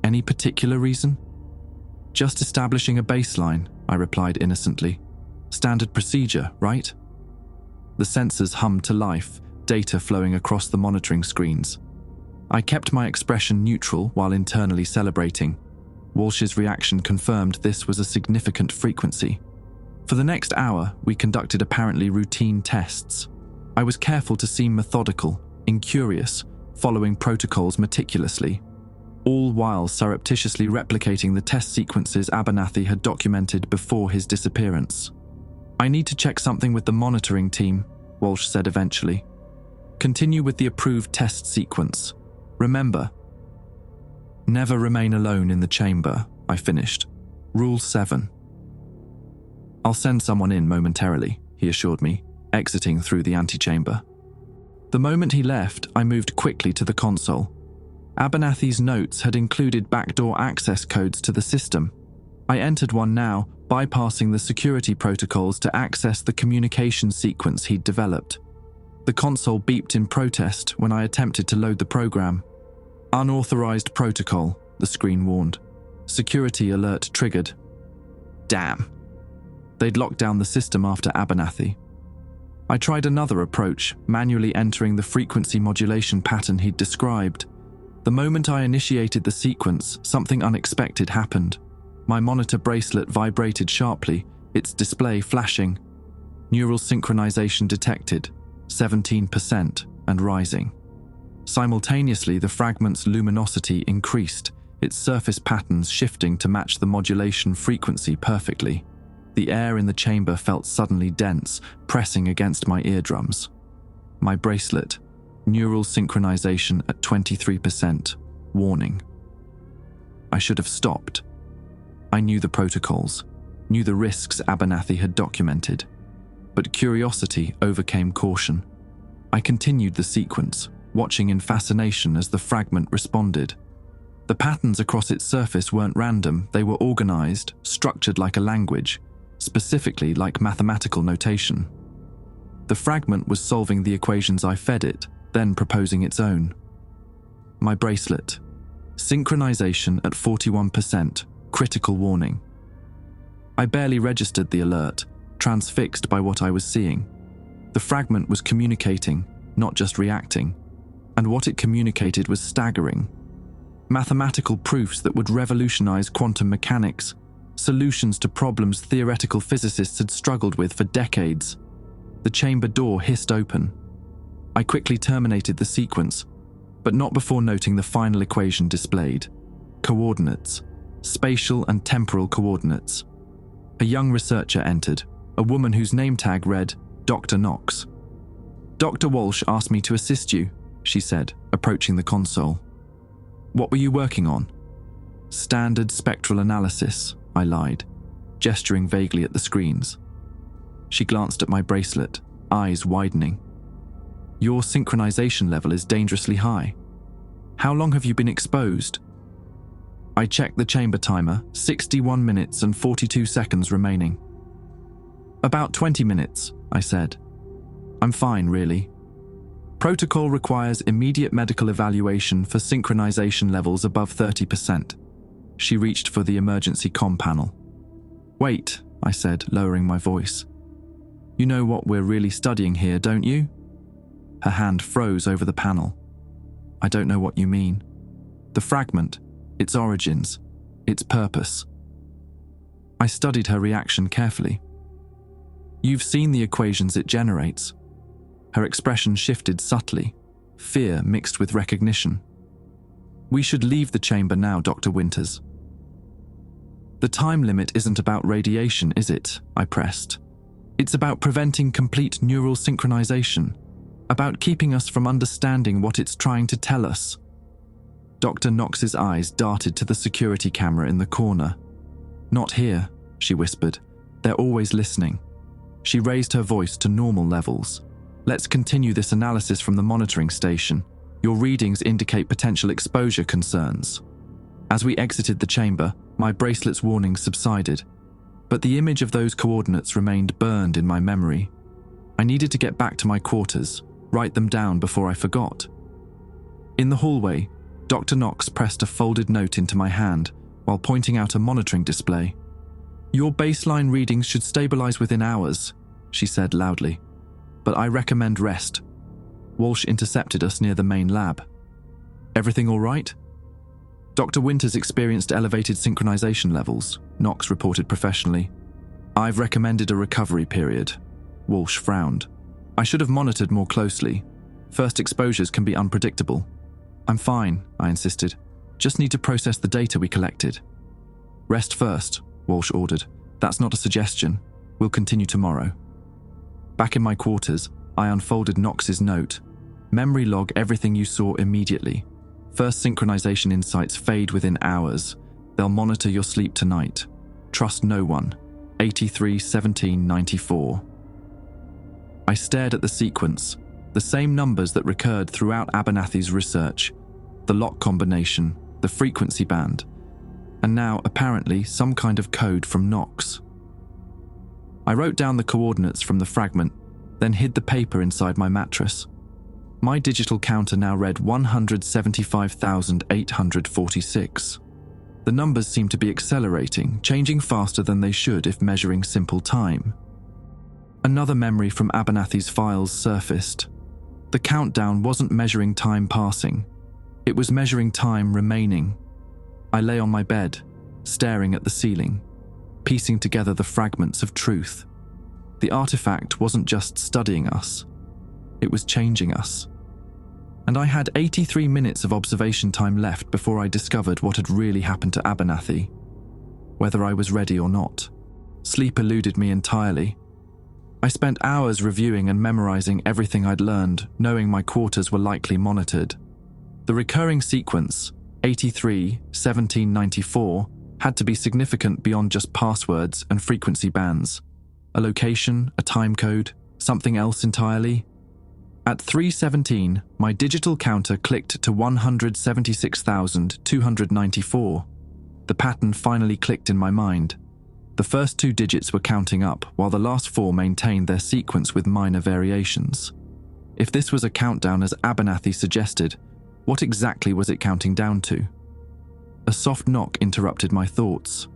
Any particular reason? Just establishing a baseline, I replied innocently. Standard procedure, right? The sensors hummed to life, data flowing across the monitoring screens. I kept my expression neutral while internally celebrating. Walsh's reaction confirmed this was a significant frequency. For the next hour, we conducted apparently routine tests. I was careful to seem methodical, incurious, following protocols meticulously, all while surreptitiously replicating the test sequences Abernathy had documented before his disappearance. I need to check something with the monitoring team, Walsh said eventually. Continue with the approved test sequence. Remember, never remain alone in the chamber, I finished. Rule 7. I'll send someone in momentarily, he assured me, exiting through the antechamber. The moment he left, I moved quickly to the console. Abernathy's notes had included backdoor access codes to the system. I entered one now, bypassing the security protocols to access the communication sequence he'd developed. The console beeped in protest when I attempted to load the program. Unauthorized protocol, the screen warned. Security alert triggered. Damn. They'd locked down the system after Abernathy. I tried another approach, manually entering the frequency modulation pattern he'd described. The moment I initiated the sequence, something unexpected happened. My monitor bracelet vibrated sharply, its display flashing. Neural synchronization detected, 17% and rising. Simultaneously, the fragment's luminosity increased, its surface patterns shifting to match the modulation frequency perfectly. The air in the chamber felt suddenly dense, pressing against my eardrums. My bracelet, neural synchronization at 23%, warning. I should have stopped. I knew the protocols, knew the risks Abernathy had documented, but curiosity overcame caution. I continued the sequence, watching in fascination as the fragment responded. The patterns across its surface weren't random, they were organized, structured like a language, specifically like mathematical notation. The fragment was solving the equations I fed it, then proposing its own. My bracelet. Synchronization at 41%, critical warning. I barely registered the alert, transfixed by what I was seeing. The fragment was communicating, not just reacting, and what it communicated was staggering. Mathematical proofs that would revolutionize quantum mechanics, solutions to problems theoretical physicists had struggled with for decades. The chamber door hissed open. I quickly terminated the sequence, but not before noting the final equation displayed. Coordinates, spatial and temporal coordinates. A young researcher entered, a woman whose name tag read Dr. Knox. Dr. Walsh asked me to assist you, she said, approaching the console. What were you working on? Standard spectral analysis, I lied, gesturing vaguely at the screens. She glanced at my bracelet, eyes widening. Your synchronization level is dangerously high. How long have you been exposed? I checked the chamber timer, 61 minutes and 42 seconds remaining. About 20 minutes, I said. I'm fine, really. Protocol requires immediate medical evaluation for synchronization levels above 30%. She reached for the emergency comm panel. Wait, I said, lowering my voice. You know what we're really studying here, don't you? Her hand froze over the panel. I don't know what you mean. The fragment, its origins, its purpose. I studied her reaction carefully. You've seen the equations it generates. Her expression shifted subtly, fear mixed with recognition. We should leave the chamber now, Dr. Winters. The time limit isn't about radiation, is it? I pressed. It's about preventing complete neural synchronization, about keeping us from understanding what it's trying to tell us. Dr. Knox's eyes darted to the security camera in the corner. Not here, she whispered. They're always listening. She raised her voice to normal levels. Let's continue this analysis from the monitoring station. Your readings indicate potential exposure concerns. As we exited the chamber, my bracelet's warnings subsided, but the image of those coordinates remained burned in my memory. I needed to get back to my quarters, write them down before I forgot. In the hallway, Dr. Knox pressed a folded note into my hand while pointing out a monitoring display. Your baseline readings should stabilize within hours, she said loudly, but I recommend rest. Walsh intercepted us near the main lab. Everything all right? Dr. Winters experienced elevated synchronization levels, Knox reported professionally. I've recommended a recovery period. Walsh frowned. I should have monitored more closely. First exposures can be unpredictable. I'm fine, I insisted. Just need to process the data we collected. Rest first, Walsh ordered. That's not a suggestion. We'll continue tomorrow. Back in my quarters, I unfolded Knox's note. Memory log everything you saw immediately. First synchronization insights fade within hours. They'll monitor your sleep tonight. Trust no one. 83-17-94. I stared at the sequence, the same numbers that recurred throughout Abernathy's research. The lock combination, the frequency band, and now, apparently, some kind of code from Knox. I wrote down the coordinates from the fragment, then hid the paper inside my mattress. My digital counter now read 175,846. The numbers seemed to be accelerating, changing faster than they should if measuring simple time. Another memory from Abernathy's files surfaced. The countdown wasn't measuring time passing. It was measuring time remaining. I lay on my bed, staring at the ceiling, piecing together the fragments of truth. The artifact wasn't just studying us. It was changing us. And I had 83 minutes of observation time left before I discovered what had really happened to Abernathy, whether I was ready or not. Sleep eluded me entirely. I spent hours reviewing and memorizing everything I'd learned, knowing my quarters were likely monitored. The recurring sequence, 83-17-94, had to be significant beyond just passwords and frequency bands. A location, a time code, something else entirely. At 3:17, my digital counter clicked to 176,294. The pattern finally clicked in my mind. The first two digits were counting up, while the last four maintained their sequence with minor variations. If this was a countdown as Abernathy suggested, what exactly was it counting down to? A soft knock interrupted my thoughts.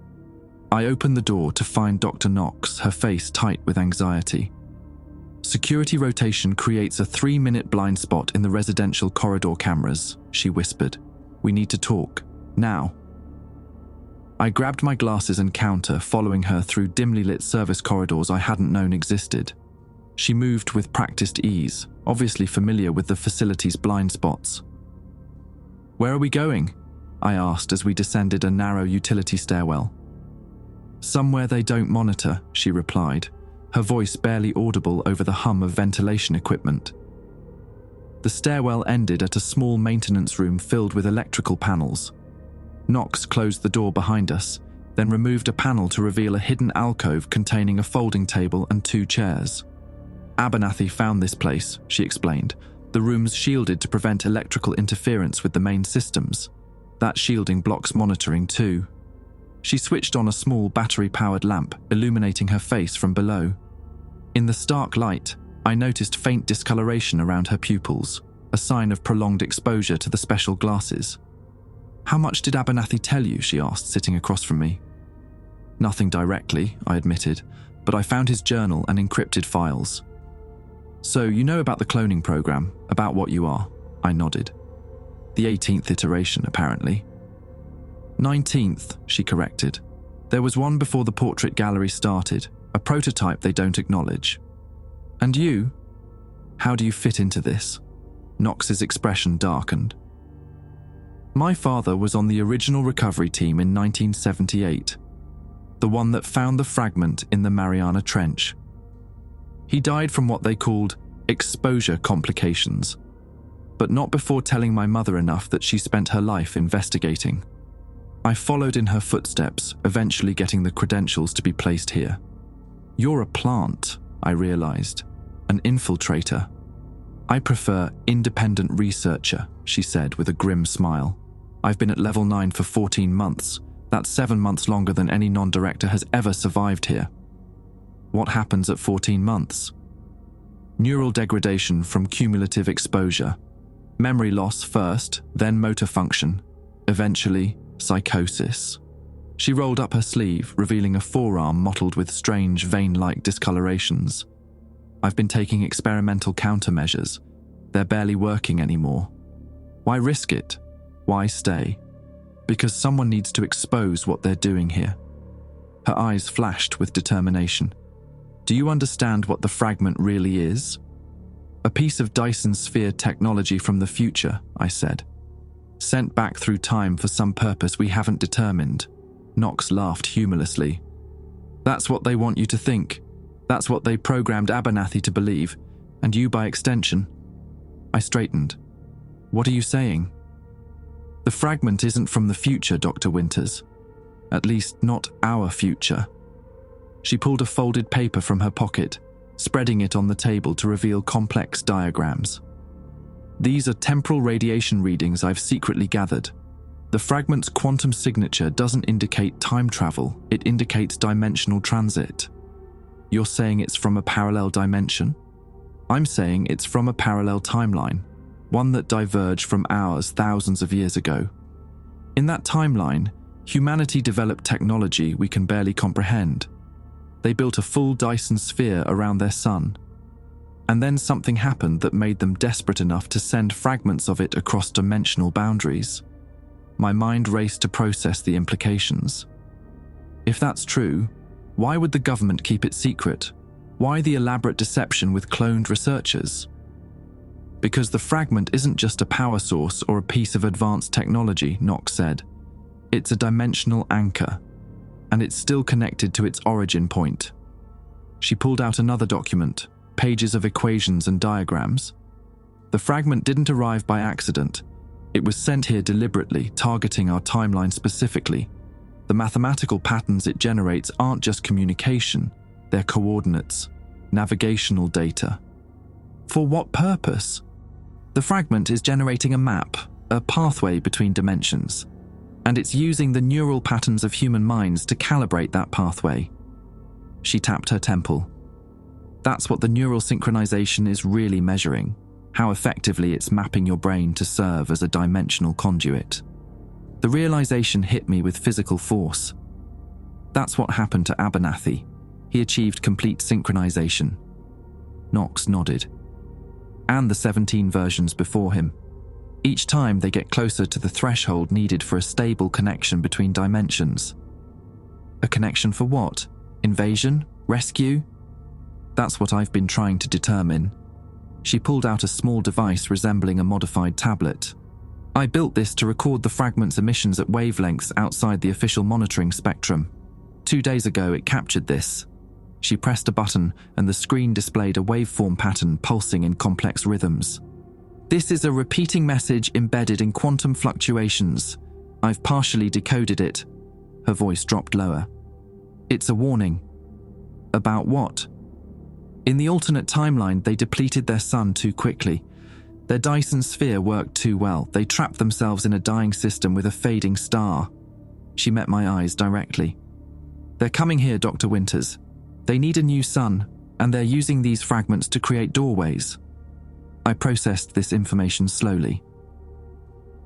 I opened the door to find Dr. Knox, her face tight with anxiety. Security rotation creates a 3-minute blind spot in the residential corridor cameras, she whispered. We need to talk. Now. I grabbed my glasses and counter, following her through dimly lit service corridors I hadn't known existed. She moved with practiced ease, obviously familiar with the facility's blind spots. Where are we going? I asked as we descended a narrow utility stairwell. Somewhere they don't monitor, she replied, her voice barely audible over the hum of ventilation equipment. The stairwell ended at a small maintenance room filled with electrical panels. Knox closed the door behind us, then removed a panel to reveal a hidden alcove containing a folding table and 2 chairs. Abernathy found this place, she explained. The room's shielded to prevent electrical interference with the main systems. That shielding blocks monitoring too. She switched on a small battery-powered lamp, illuminating her face from below. In the stark light, I noticed faint discoloration around her pupils, a sign of prolonged exposure to the special glasses. "How much did Abernathy tell you?" she asked, sitting across from me. "Nothing directly," I admitted, "but I found his journal and encrypted files." "So you know about the cloning program, about what you are?" I nodded. "The 18th iteration, apparently." 19th, she corrected. "There was one before the portrait gallery started, a prototype they don't acknowledge." "And you? How do you fit into this?" Knox's expression darkened. "My father was on the original recovery team in 1978, the one that found the fragment in the Mariana Trench. He died from what they called exposure complications, but not before telling my mother enough that she spent her life investigating. I followed in her footsteps, eventually getting the credentials to be placed here. You're a plant, I realized, an infiltrator. I prefer independent researcher, she said with a grim smile. I've been at level 9 for 14 months. That's 7 months longer than any non-director has ever survived here. What happens at 14 months? Neural degradation from cumulative exposure. Memory loss first, then motor function. Eventually, psychosis. She rolled up her sleeve, revealing a forearm mottled with strange vein-like discolorations. I've been taking experimental countermeasures. They're barely working anymore. Why risk it? Why stay? Because someone needs to expose what they're doing here." Her eyes flashed with determination. "Do you understand what the fragment really is?" "A piece of Dyson sphere technology from the future," I said. "Sent back through time for some purpose we haven't determined." Knox laughed humorlessly. "That's what they want you to think. That's what they programmed Abernathy to believe, and you by extension." I straightened. "What are you saying?" "The fragment isn't from the future, Dr. Winters. At least, not our future." She pulled a folded paper from her pocket, spreading it on the table to reveal complex diagrams. "These are temporal radiation readings I've secretly gathered. The fragment's quantum signature doesn't indicate time travel, it indicates dimensional transit." "You're saying it's from a parallel dimension?" "I'm saying it's from a parallel timeline, one that diverged from ours thousands of years ago. In that timeline, humanity developed technology we can barely comprehend. They built a full Dyson sphere around their sun. And then something happened that made them desperate enough to send fragments of it across dimensional boundaries." My mind raced to process the implications. If that's true, why would the government keep it secret? Why the elaborate deception with cloned researchers? "Because the fragment isn't just a power source or a piece of advanced technology," Knox said. "It's a dimensional anchor, and it's still connected to its origin point." She pulled out another document, pages of equations and diagrams. "The fragment didn't arrive by accident. It was sent here deliberately, targeting our timeline specifically. The mathematical patterns it generates aren't just communication, they're coordinates, navigational data." "For what purpose?" "The fragment is generating a map, a pathway between dimensions, and it's using the neural patterns of human minds to calibrate that pathway." She tapped her temple. "That's what the neural synchronization is really measuring, how effectively it's mapping your brain to serve as a dimensional conduit." The realization hit me with physical force. That's what happened to Abernathy. He achieved complete synchronization. Knox nodded. "And the 17 versions before him. Each time they get closer to the threshold needed for a stable connection between dimensions." "A connection for what? Invasion? Rescue?" "That's what I've been trying to determine." She pulled out a small device resembling a modified tablet. "I built this to record the fragment's emissions at wavelengths outside the official monitoring spectrum. 2 days ago it captured this." She pressed a button and the screen displayed a waveform pattern pulsing in complex rhythms. "This is a repeating message embedded in quantum fluctuations. I've partially decoded it." Her voice dropped lower. "It's a warning." "About what?" "In the alternate timeline, they depleted their sun too quickly. Their Dyson sphere worked too well. They trapped themselves in a dying system with a fading star." She met my eyes directly. "They're coming here, Dr. Winters. They need a new sun, and they're using these fragments to create doorways. I processed this information slowly.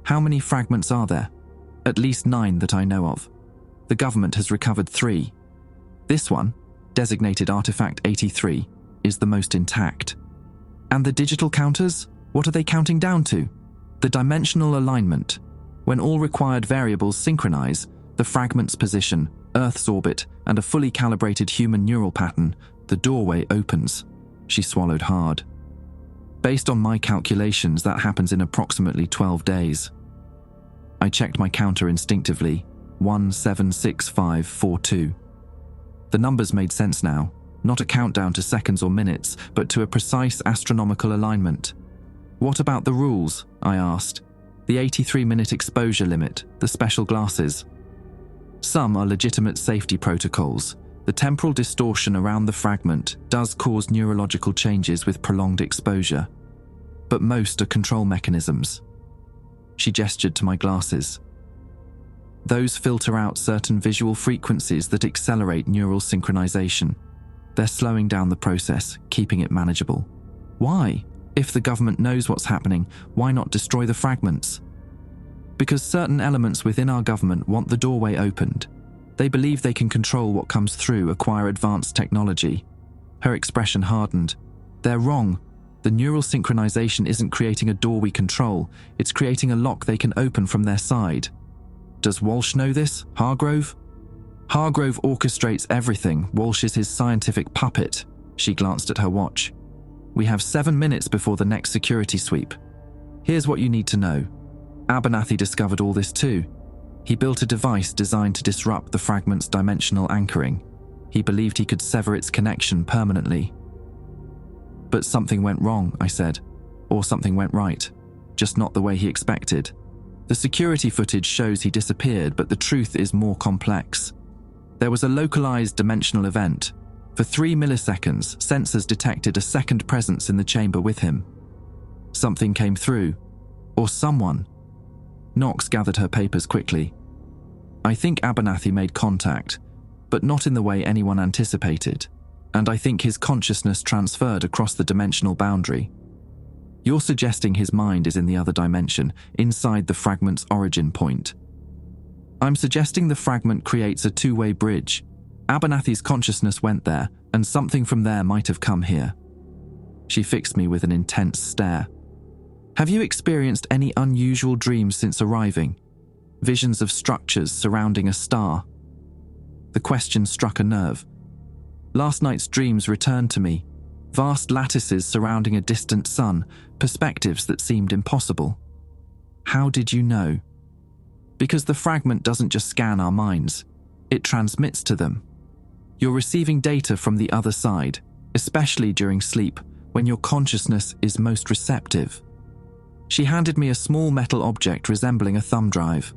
How many fragments are there? At least 9 that I know of. The government has recovered 3. This one, designated Artifact 83, is the most intact. And the digital counters? What are they counting down to? The dimensional alignment. When all required variables synchronize, the fragment's position, Earth's orbit, and a fully calibrated human neural pattern, the doorway opens. She swallowed hard. Based on my calculations, that happens in approximately 12 days. I checked my counter instinctively. 176542. The numbers made sense now, not a countdown to seconds or minutes, but to a precise astronomical alignment. What about the rules? I asked. The 83-minute exposure limit, the special glasses. Some are legitimate safety protocols. The temporal distortion around the fragment does cause neurological changes with prolonged exposure, but most are control mechanisms. She gestured to my glasses. Those filter out certain visual frequencies that accelerate neural synchronization. They're slowing down the process, keeping it manageable. Why? If the government knows what's happening, why not destroy the fragments? Because certain elements within our government want the doorway opened. They believe they can control what comes through, acquire advanced technology. Her expression hardened. They're wrong. The neural synchronization isn't creating a door we control, it's creating a lock they can open from their side. Does Walsh know this? Hargrove? Hargrove orchestrates everything. Walsh is his scientific puppet. She glanced at her watch. We have 7 minutes before the next security sweep. Here's what you need to know. Abernathy discovered all this too. He built a device designed to disrupt the fragment's dimensional anchoring. He believed he could sever its connection permanently. But something went wrong, I said. Or something went right. Just not the way he expected. The security footage shows he disappeared, but the truth is more complex. There was a localized dimensional event. For 3 milliseconds, sensors detected a second presence in the chamber with him. Something came through. Or someone. Knox gathered her papers quickly. I think Abernathy made contact, but not in the way anyone anticipated, and I think his consciousness transferred across the dimensional boundary. You're suggesting his mind is in the other dimension, inside the fragment's origin point. I'm suggesting the fragment creates a two-way bridge. Abernathy's consciousness went there, and something from there might have come here. She fixed me with an intense stare. Have you experienced any unusual dreams since arriving? Visions of structures surrounding a star? The question struck a nerve. Last night's dreams returned to me. Vast lattices surrounding a distant sun, perspectives that seemed impossible. How did you know? Because the fragment doesn't just scan our minds, it transmits to them. You're receiving data from the other side, especially during sleep, when your consciousness is most receptive. She handed me a small metal object resembling a thumb drive.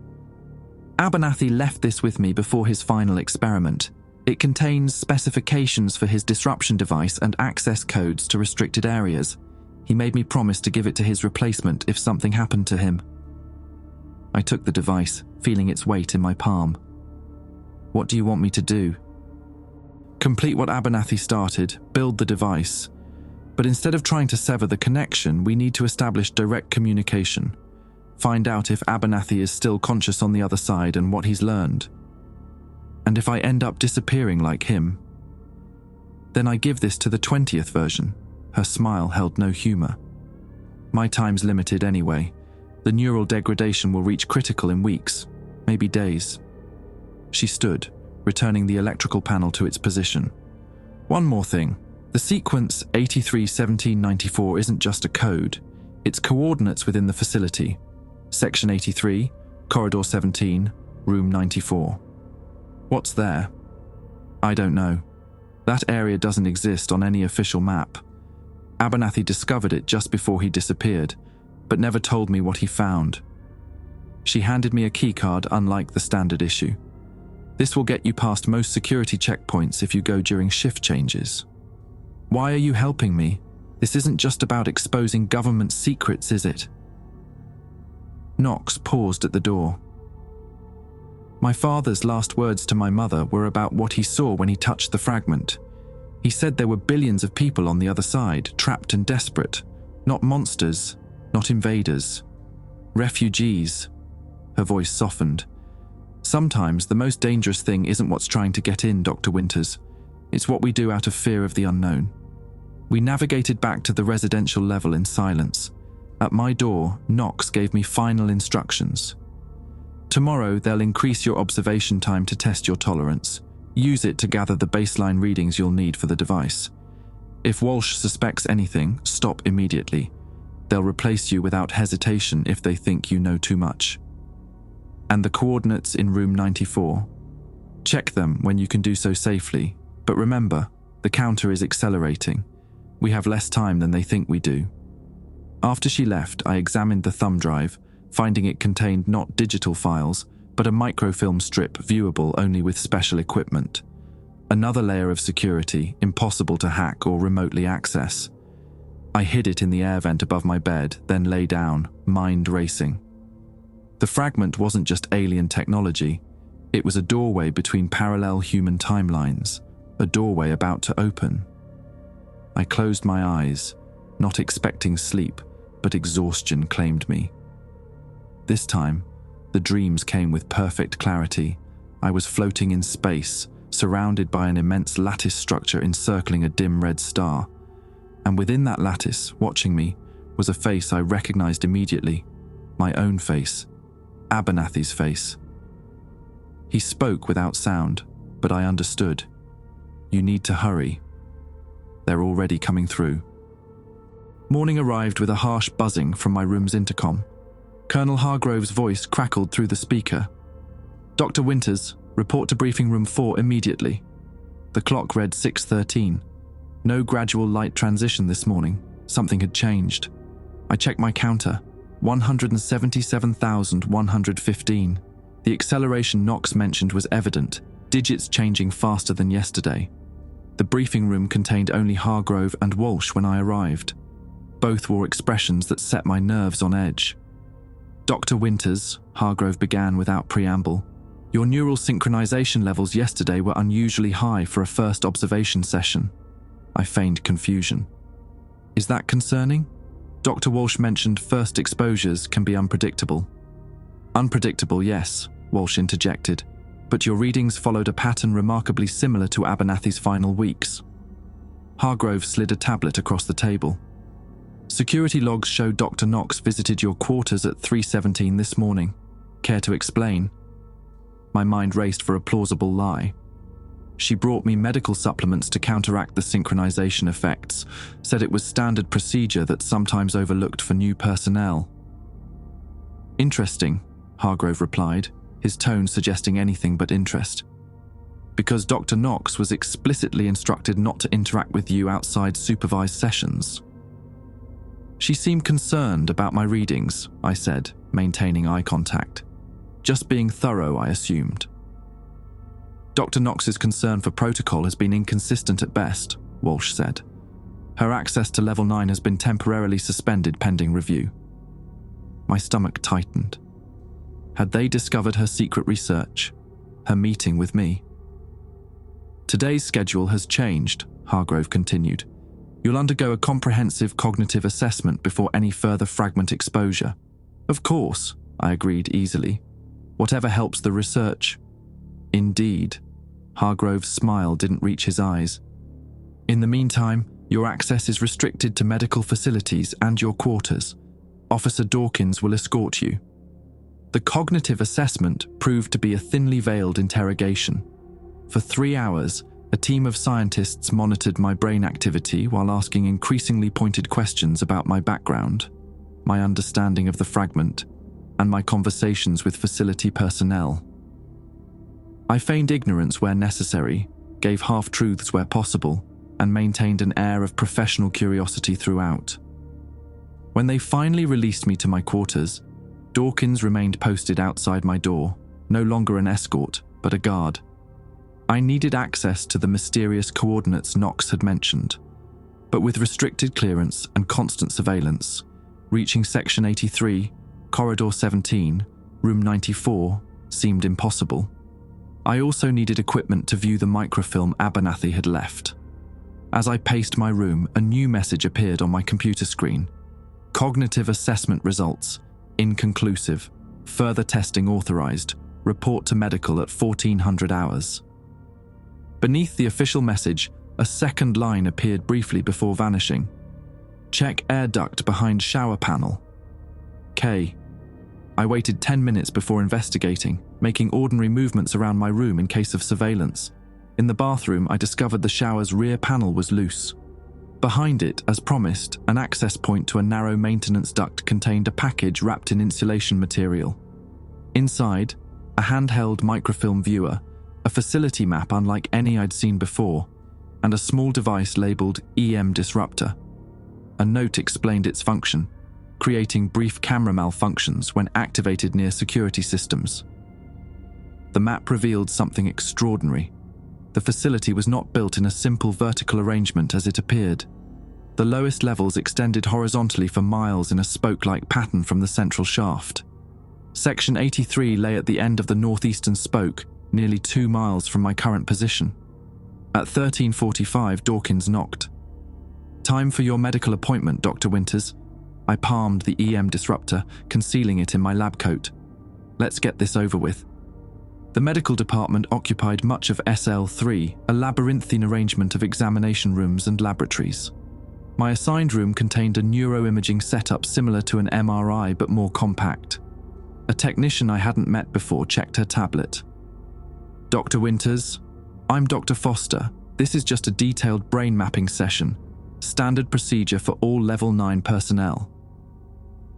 Abernathy left this with me before his final experiment. It contains specifications for his disruption device and access codes to restricted areas. He made me promise to give it to his replacement if something happened to him. I took the device, feeling its weight in my palm. What do you want me to do? Complete what Abernathy started, build the device. But instead of trying to sever the connection, we need to establish direct communication. Find out if Abernathy is still conscious on the other side and what he's learned. And if I end up disappearing like him, then I give this to the 20th version. Her smile held no humor. My time's limited anyway. The neural degradation will reach critical in weeks, maybe days. She stood, returning the electrical panel to its position. One more thing. The sequence 831794 isn't just a code. It's coordinates within the facility. Section 83, Corridor 17, Room 94. What's there? I don't know. That area doesn't exist on any official map. Abernathy discovered it just before he disappeared, but never told me what he found. She handed me a keycard unlike the standard issue. This will get you past most security checkpoints if you go during shift changes. Why are you helping me? This isn't just about exposing government secrets, is it? Knox paused at the door. My father's last words to my mother were about what he saw when he touched the fragment. He said there were billions of people on the other side, trapped and desperate. Not monsters, not invaders. Refugees. Her voice softened. Sometimes the most dangerous thing isn't what's trying to get in, Dr. Winters. It's what we do out of fear of the unknown. We navigated back to the residential level in silence. At my door, Knox gave me final instructions. Tomorrow, they'll increase your observation time to test your tolerance. Use it to gather the baseline readings you'll need for the device. If Walsh suspects anything, stop immediately. They'll replace you without hesitation if they think you know too much. And the coordinates in room 94. Check them when you can do so safely, but remember, the counter is accelerating. We have less time than they think we do. After she left, I examined the thumb drive, finding it contained not digital files, but a microfilm strip viewable only with special equipment. Another layer of security, impossible to hack or remotely access. I hid it in the air vent above my bed, then lay down, mind racing. The fragment wasn't just alien technology. It was a doorway between parallel human timelines, a doorway about to open. I closed my eyes, not expecting sleep, but exhaustion claimed me. This time, the dreams came with perfect clarity. I was floating in space, surrounded by an immense lattice structure encircling a dim red star. And within that lattice, watching me, was a face I recognized immediately. My own face. Abernathy's face. He spoke without sound, but I understood. You need to hurry. They're already coming through. Morning arrived with a harsh buzzing from my room's intercom. Colonel Hargrove's voice crackled through the speaker. Dr. Winters, report to briefing room 4 immediately. The clock read 6:13. No gradual light transition this morning. Something had changed. I checked my counter. 177,115. The acceleration Knox mentioned was evident, digits changing faster than yesterday. The briefing room contained only Hargrove and Walsh when I arrived. Both wore expressions that set my nerves on edge. Dr. Winters, Hargrove began without preamble, your neural synchronization levels yesterday were unusually high for a first observation session. I feigned confusion. Is that concerning? Dr. Walsh mentioned first exposures can be unpredictable. Unpredictable, yes, Walsh interjected, but your readings followed a pattern remarkably similar to Abernathy's final weeks. Hargrove slid a tablet across the table. Security logs show Dr. Knox visited your quarters at 3:17 this morning. Care to explain? My mind raced for a plausible lie. She brought me medical supplements to counteract the synchronization effects, said it was standard procedure that's sometimes overlooked for new personnel. Interesting, Hargrove replied, his tone suggesting anything but interest. Because Dr. Knox was explicitly instructed not to interact with you outside supervised sessions. She seemed concerned about my readings, I said, maintaining eye contact. Just being thorough, I assumed. Dr. Knox's concern for protocol has been inconsistent at best, Walsh said. Her access to level 9 has been temporarily suspended pending review. My stomach tightened. Had they discovered her secret research? Her meeting with me? Today's schedule has changed, Hargrove continued. You'll undergo a comprehensive cognitive assessment before any further fragment exposure. Of course, I agreed easily. Whatever helps the research. Indeed. Hargrove's smile didn't reach his eyes. In the meantime, your access is restricted to medical facilities and your quarters. Officer Dawkins will escort you. The cognitive assessment proved to be a thinly veiled interrogation. For 3 hours, a team of scientists monitored my brain activity while asking increasingly pointed questions about my background, my understanding of the fragment, and my conversations with facility personnel. I feigned ignorance where necessary, gave half-truths where possible, and maintained an air of professional curiosity throughout. When they finally released me to my quarters, Dawkins remained posted outside my door, no longer an escort, but a guard. I needed access to the mysterious coordinates Knox had mentioned, but with restricted clearance and constant surveillance, reaching Section 83, Corridor 17, Room 94 seemed impossible. I also needed equipment to view the microfilm Abernathy had left. As I paced my room, a new message appeared on my computer screen. Cognitive assessment results. Inconclusive. Further testing authorized. Report to medical at 1400 hours. Beneath the official message, a second line appeared briefly before vanishing. Check air duct behind shower panel. K. I waited 10 minutes before investigating, making ordinary movements around my room in case of surveillance. In the bathroom, I discovered the shower's rear panel was loose. Behind it, as promised, an access point to a narrow maintenance duct contained a package wrapped in insulation material. Inside, a handheld microfilm viewer, a facility map unlike any I'd seen before, and a small device labeled EM disruptor. A note explained its function, creating brief camera malfunctions when activated near security systems. The map revealed something extraordinary. The facility was not built in a simple vertical arrangement as it appeared. The lowest levels extended horizontally for miles in a spoke-like pattern from the central shaft. Section 83 lay at the end of the northeastern spoke, nearly 2 miles from my current position. At 13:45, Dawkins knocked. "Time for your medical appointment, Dr. Winters." I palmed the EM disruptor, concealing it in my lab coat. "Let's get this over with." The medical department occupied much of SL3, a labyrinthine arrangement of examination rooms and laboratories. My assigned room contained a neuroimaging setup similar to an MRI but more compact. A technician I hadn't met before checked her tablet. "Dr. Winters, I'm Dr. Foster. This is just a detailed brain mapping session. Standard procedure for all Level 9 personnel."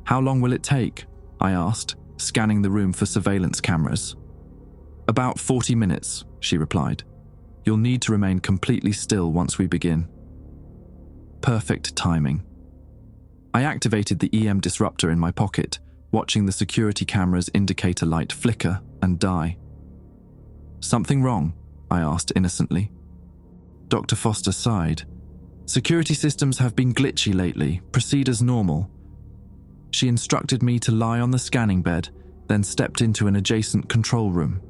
"How long will it take?" I asked, scanning the room for surveillance cameras. "About 40 minutes, she replied. "You'll need to remain completely still once we begin." Perfect timing. I activated the EM disruptor in my pocket, watching the security camera's indicator light flicker and die. "Something wrong?" I asked innocently. Dr. Foster sighed. "Security systems have been glitchy lately. Proceed as normal." She instructed me to lie on the scanning bed, then stepped into an adjacent control room.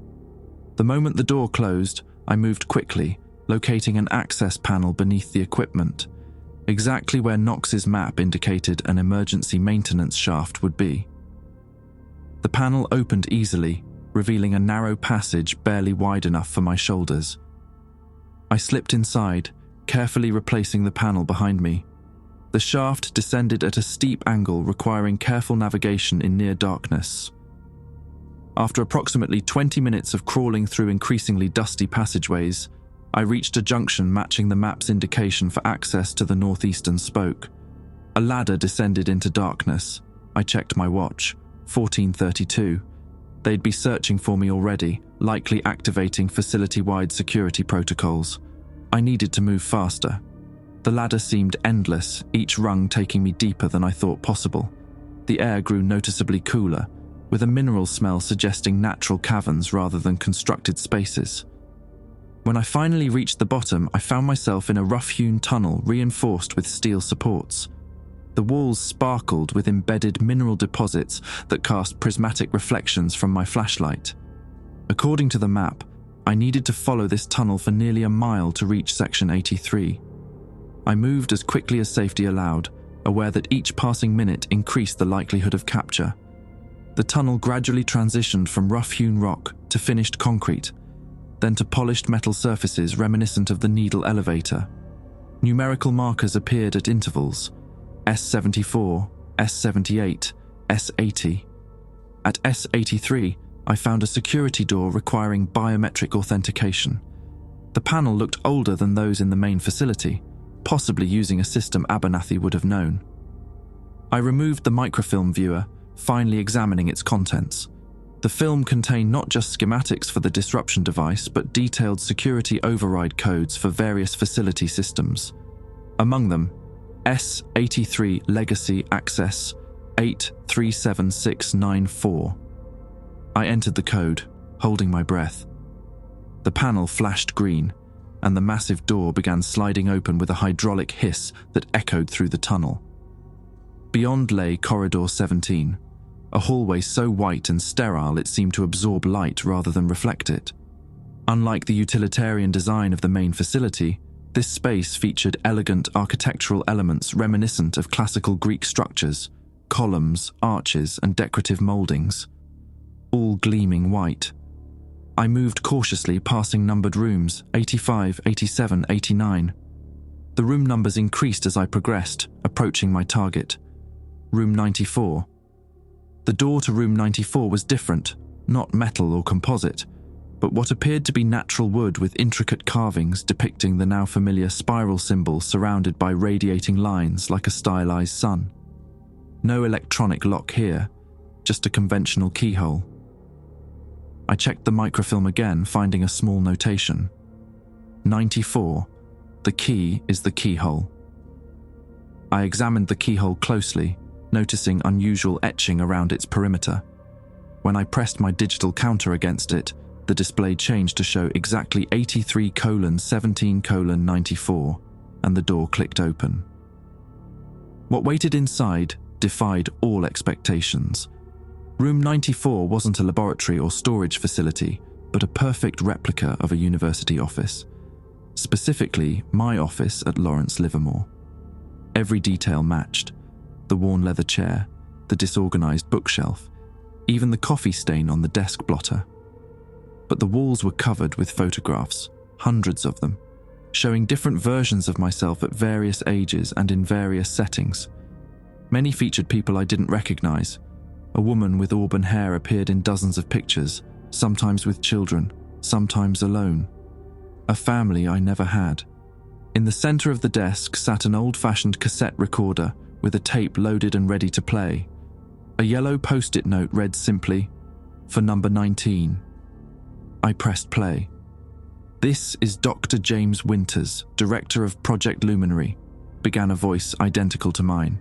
The moment the door closed, I moved quickly, locating an access panel beneath the equipment, exactly where Knox's map indicated an emergency maintenance shaft would be. The panel opened easily, revealing a narrow passage barely wide enough for my shoulders. I slipped inside, carefully replacing the panel behind me. The shaft descended at a steep angle, requiring careful navigation in near darkness. After approximately 20 minutes of crawling through increasingly dusty passageways, I reached a junction matching the map's indication for access to the northeastern spoke. A ladder descended into darkness. I checked my watch. 14:32. They'd be searching for me already, likely activating facility-wide security protocols. I needed to move faster. The ladder seemed endless, each rung taking me deeper than I thought possible. The air grew noticeably cooler, with a mineral smell suggesting natural caverns rather than constructed spaces. When I finally reached the bottom, I found myself in a rough-hewn tunnel reinforced with steel supports. The walls sparkled with embedded mineral deposits that cast prismatic reflections from my flashlight. According to the map, I needed to follow this tunnel for nearly a mile to reach Section 83. I moved as quickly as safety allowed, aware that each passing minute increased the likelihood of capture. The tunnel gradually transitioned from rough-hewn rock to finished concrete, then to polished metal surfaces reminiscent of the needle elevator. Numerical markers appeared at intervals: S74, S78, S80. At S83, I found a security door requiring biometric authentication. The panel looked older than those in the main facility, possibly using a system Abernathy would have known. I removed the microfilm viewer, finally examining its contents. The film contained not just schematics for the disruption device, but detailed security override codes for various facility systems. Among them, S83 Legacy Access 837694. I entered the code, holding my breath. The panel flashed green, and the massive door began sliding open with a hydraulic hiss that echoed through the tunnel. Beyond lay Corridor 17, a hallway so white and sterile it seemed to absorb light rather than reflect it. Unlike the utilitarian design of the main facility, This space featured elegant architectural elements reminiscent of classical Greek structures, columns, arches, and decorative mouldings, all gleaming white. I moved cautiously, passing numbered rooms, 85, 87, 89. The room numbers increased as I progressed, approaching my target, room 94. The door to room 94 was different, not metal or composite, but what appeared to be natural wood with intricate carvings depicting the now familiar spiral symbol surrounded by radiating lines like a stylized sun. No electronic lock here, just a conventional keyhole. I checked the microfilm again, finding a small notation. 94. The key is the keyhole. I examined the keyhole closely, noticing unusual etching around its perimeter. When I pressed my digital counter against it, the display changed to show exactly 83:17:94, and the door clicked open. What waited inside defied all expectations. Room 94 wasn't a laboratory or storage facility, but a perfect replica of a university office. Specifically, my office at Lawrence Livermore. Every detail matched: the worn leather chair, the disorganized bookshelf, even the coffee stain on the desk blotter. But the walls were covered with photographs, hundreds of them, showing different versions of myself at various ages and in various settings. Many featured people I didn't recognize. A woman with auburn hair appeared in dozens of pictures, sometimes with children, sometimes alone. A family I never had. In the center of the desk sat an old-fashioned cassette recorder with a tape loaded and ready to play. A yellow post-it note read simply, "For number 19. I pressed play. "This is Dr. James Winters, Director of Project Luminary," began a voice identical to mine.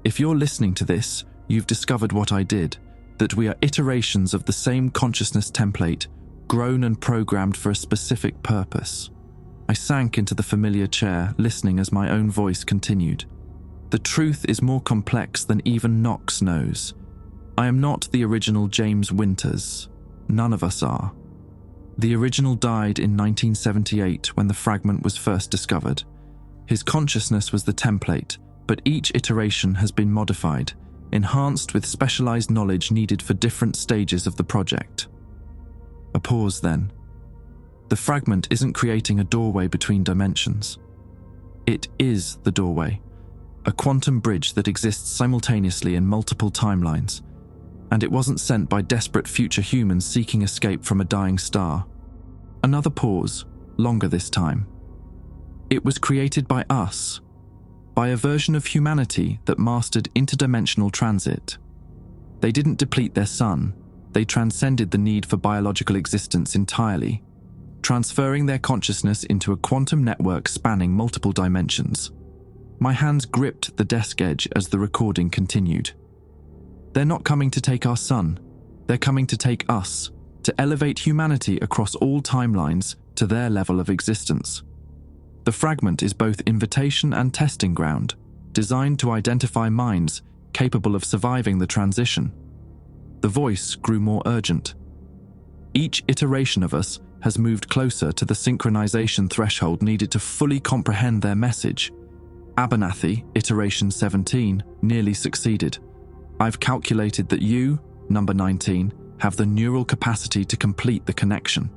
"If you're listening to this, you've discovered what I did, that we are iterations of the same consciousness template, grown and programmed for a specific purpose." I sank into the familiar chair, listening as my own voice continued. "The truth is more complex than even Knox knows. I am not the original James Winters. None of us are. The original died in 1978 when the fragment was first discovered. His consciousness was the template, but each iteration has been modified, enhanced with specialized knowledge needed for different stages of the project." A pause then. "The fragment isn't creating a doorway between dimensions. It is the doorway, a quantum bridge that exists simultaneously in multiple timelines. And it wasn't sent by desperate future humans seeking escape from a dying star." Another pause, longer this time. "It was created by us, by a version of humanity that mastered interdimensional transit. They didn't deplete their sun, they transcended the need for biological existence entirely, transferring their consciousness into a quantum network spanning multiple dimensions." My hands gripped the desk edge as the recording continued. "They're not coming to take our sun. They're coming to take us, to elevate humanity across all timelines to their level of existence. The fragment is both invitation and testing ground, designed to identify minds capable of surviving the transition." The voice grew more urgent. "Each iteration of us has moved closer to the synchronization threshold needed to fully comprehend their message. Abernathy, iteration 17, nearly succeeded. I've calculated that you, number 19, have the neural capacity to complete the connection.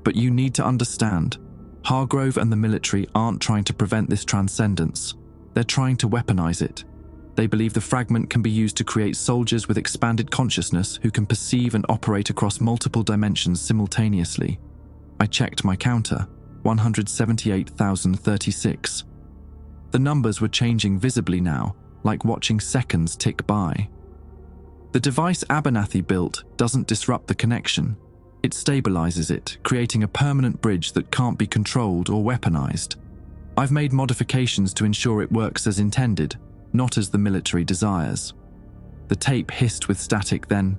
But you need to understand, Hargrove and the military aren't trying to prevent this transcendence. They're trying to weaponize it. They believe the fragment can be used to create soldiers with expanded consciousness who can perceive and operate across multiple dimensions simultaneously." I checked my counter, 178,036. The numbers were changing visibly now, like watching seconds tick by. "The device Abernathy built doesn't disrupt the connection. It stabilizes it, creating a permanent bridge that can't be controlled or weaponized. I've made modifications to ensure it works as intended, not as the military desires." The tape hissed with static then.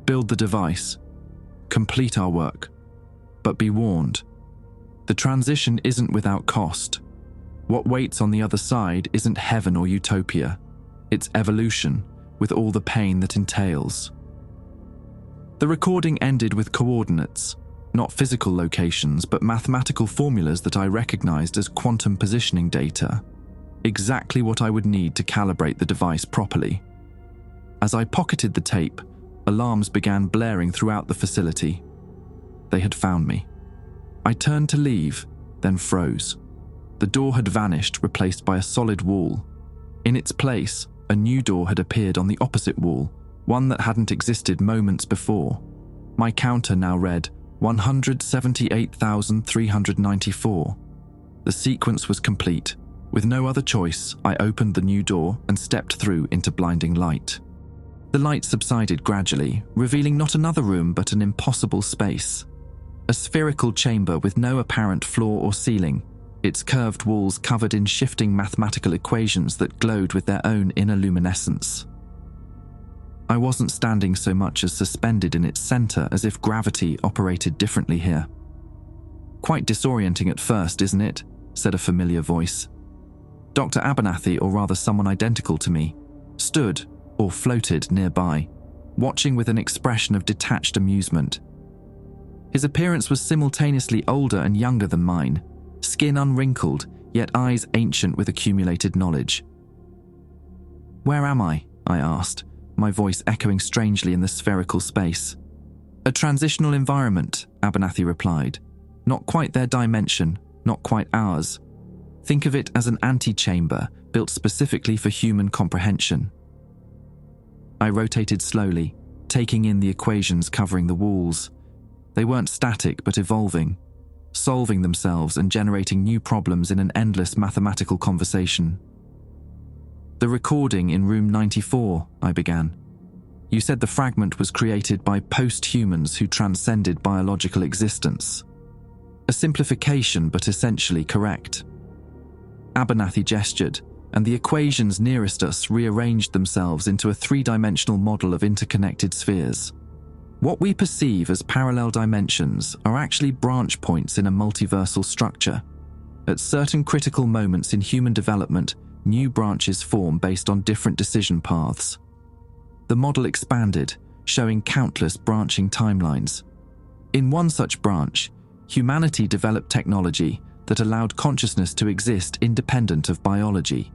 "Build the device. Complete our work. But be warned. The transition isn't without cost. What waits on the other side isn't heaven or utopia. It's evolution, with all the pain that entails." The recording ended with coordinates, Not physical locations, but mathematical formulas that I recognized as quantum positioning data. Exactly what I would need to calibrate the device properly. As I pocketed the tape, alarms began blaring throughout the facility. They had found me. I turned to leave, then froze. The door had vanished, replaced by a solid wall. In its place, a new door had appeared on the opposite wall, one that hadn't existed moments before. My counter now read 178,394. The sequence was complete. With no other choice, I opened the new door and stepped through into blinding light. The light subsided gradually, revealing not another room but an impossible space. A spherical chamber with no apparent floor or ceiling, its curved walls covered in shifting mathematical equations that glowed with their own inner luminescence. I wasn't standing so much as suspended in its center, as if gravity operated differently here. "Quite disorienting at first, isn't it?" said a familiar voice. Dr. Abernathy, or rather someone identical to me, stood or floated nearby, watching with an expression of detached amusement. His appearance was simultaneously older and younger than mine, skin unwrinkled, yet eyes ancient with accumulated knowledge. "Where am I?" I asked, my voice echoing strangely in the spherical space. "A transitional environment," Abernathy replied. "Not quite their dimension, not quite ours. Think of it as an antechamber built specifically for human comprehension." I rotated slowly, taking in the equations covering the walls. They weren't static but evolving, solving themselves and generating new problems in an endless mathematical conversation. "The recording in room 94, I began. "You said the fragment was created by post-humans who transcended biological existence. A simplification, but essentially correct." Abernathy gestured, and the equations nearest us rearranged themselves into a three-dimensional model of interconnected spheres. What we perceive as parallel dimensions are actually branch points in a multiversal structure. At certain critical moments in human development, new branches form based on different decision paths. The model expanded, showing countless branching timelines. In one such branch, humanity developed technology that allowed consciousness to exist independent of biology.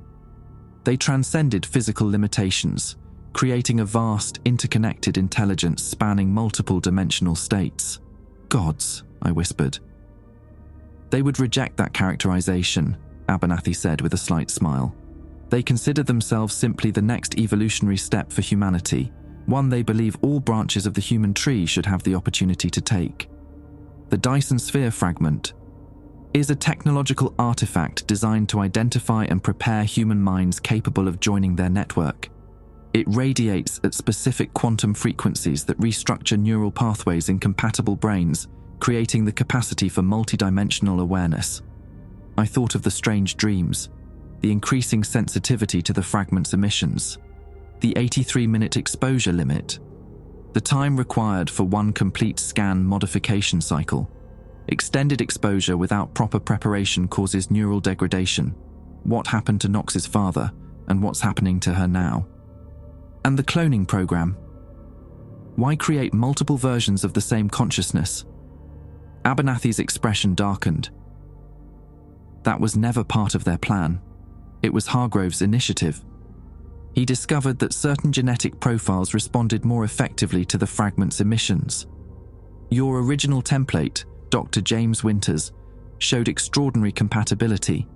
They transcended physical limitations, creating a vast, interconnected intelligence spanning multiple dimensional states. "Gods," I whispered. "They would reject that characterization," Abernathy said with a slight smile. "They consider themselves simply the next evolutionary step for humanity, one they believe all branches of the human tree should have the opportunity to take. The Dyson sphere fragment is a technological artifact designed to identify and prepare human minds capable of joining their network. It radiates at specific quantum frequencies that restructure neural pathways in compatible brains, creating the capacity for multidimensional awareness." I thought of the strange dreams, the increasing sensitivity to the fragment's emissions, the 83-minute exposure limit, the time required for one complete scan modification cycle. Extended exposure without proper preparation causes neural degradation. What happened to Knox's father, and what's happening to her now? And the cloning program. Why create multiple versions of the same consciousness? Abernathy's expression darkened. That was never part of their plan. It was Hargrove's initiative. He discovered that certain genetic profiles responded more effectively to the fragment's emissions. Your original template, Dr. James Winters, showed extraordinary compatibility.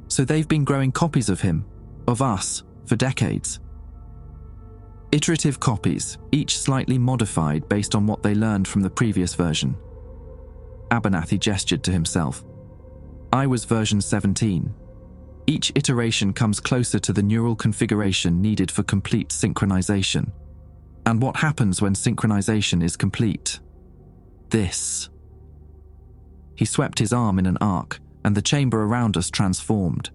So they've been growing copies of him, of us, for decades. Iterative copies, each slightly modified based on what they learned from the previous version. Abernathy gestured to himself. I was version 17. Each iteration comes closer to the neural configuration needed for complete synchronization. And what happens when synchronization is complete? This. He swept his arm in an arc, and the chamber around us transformed.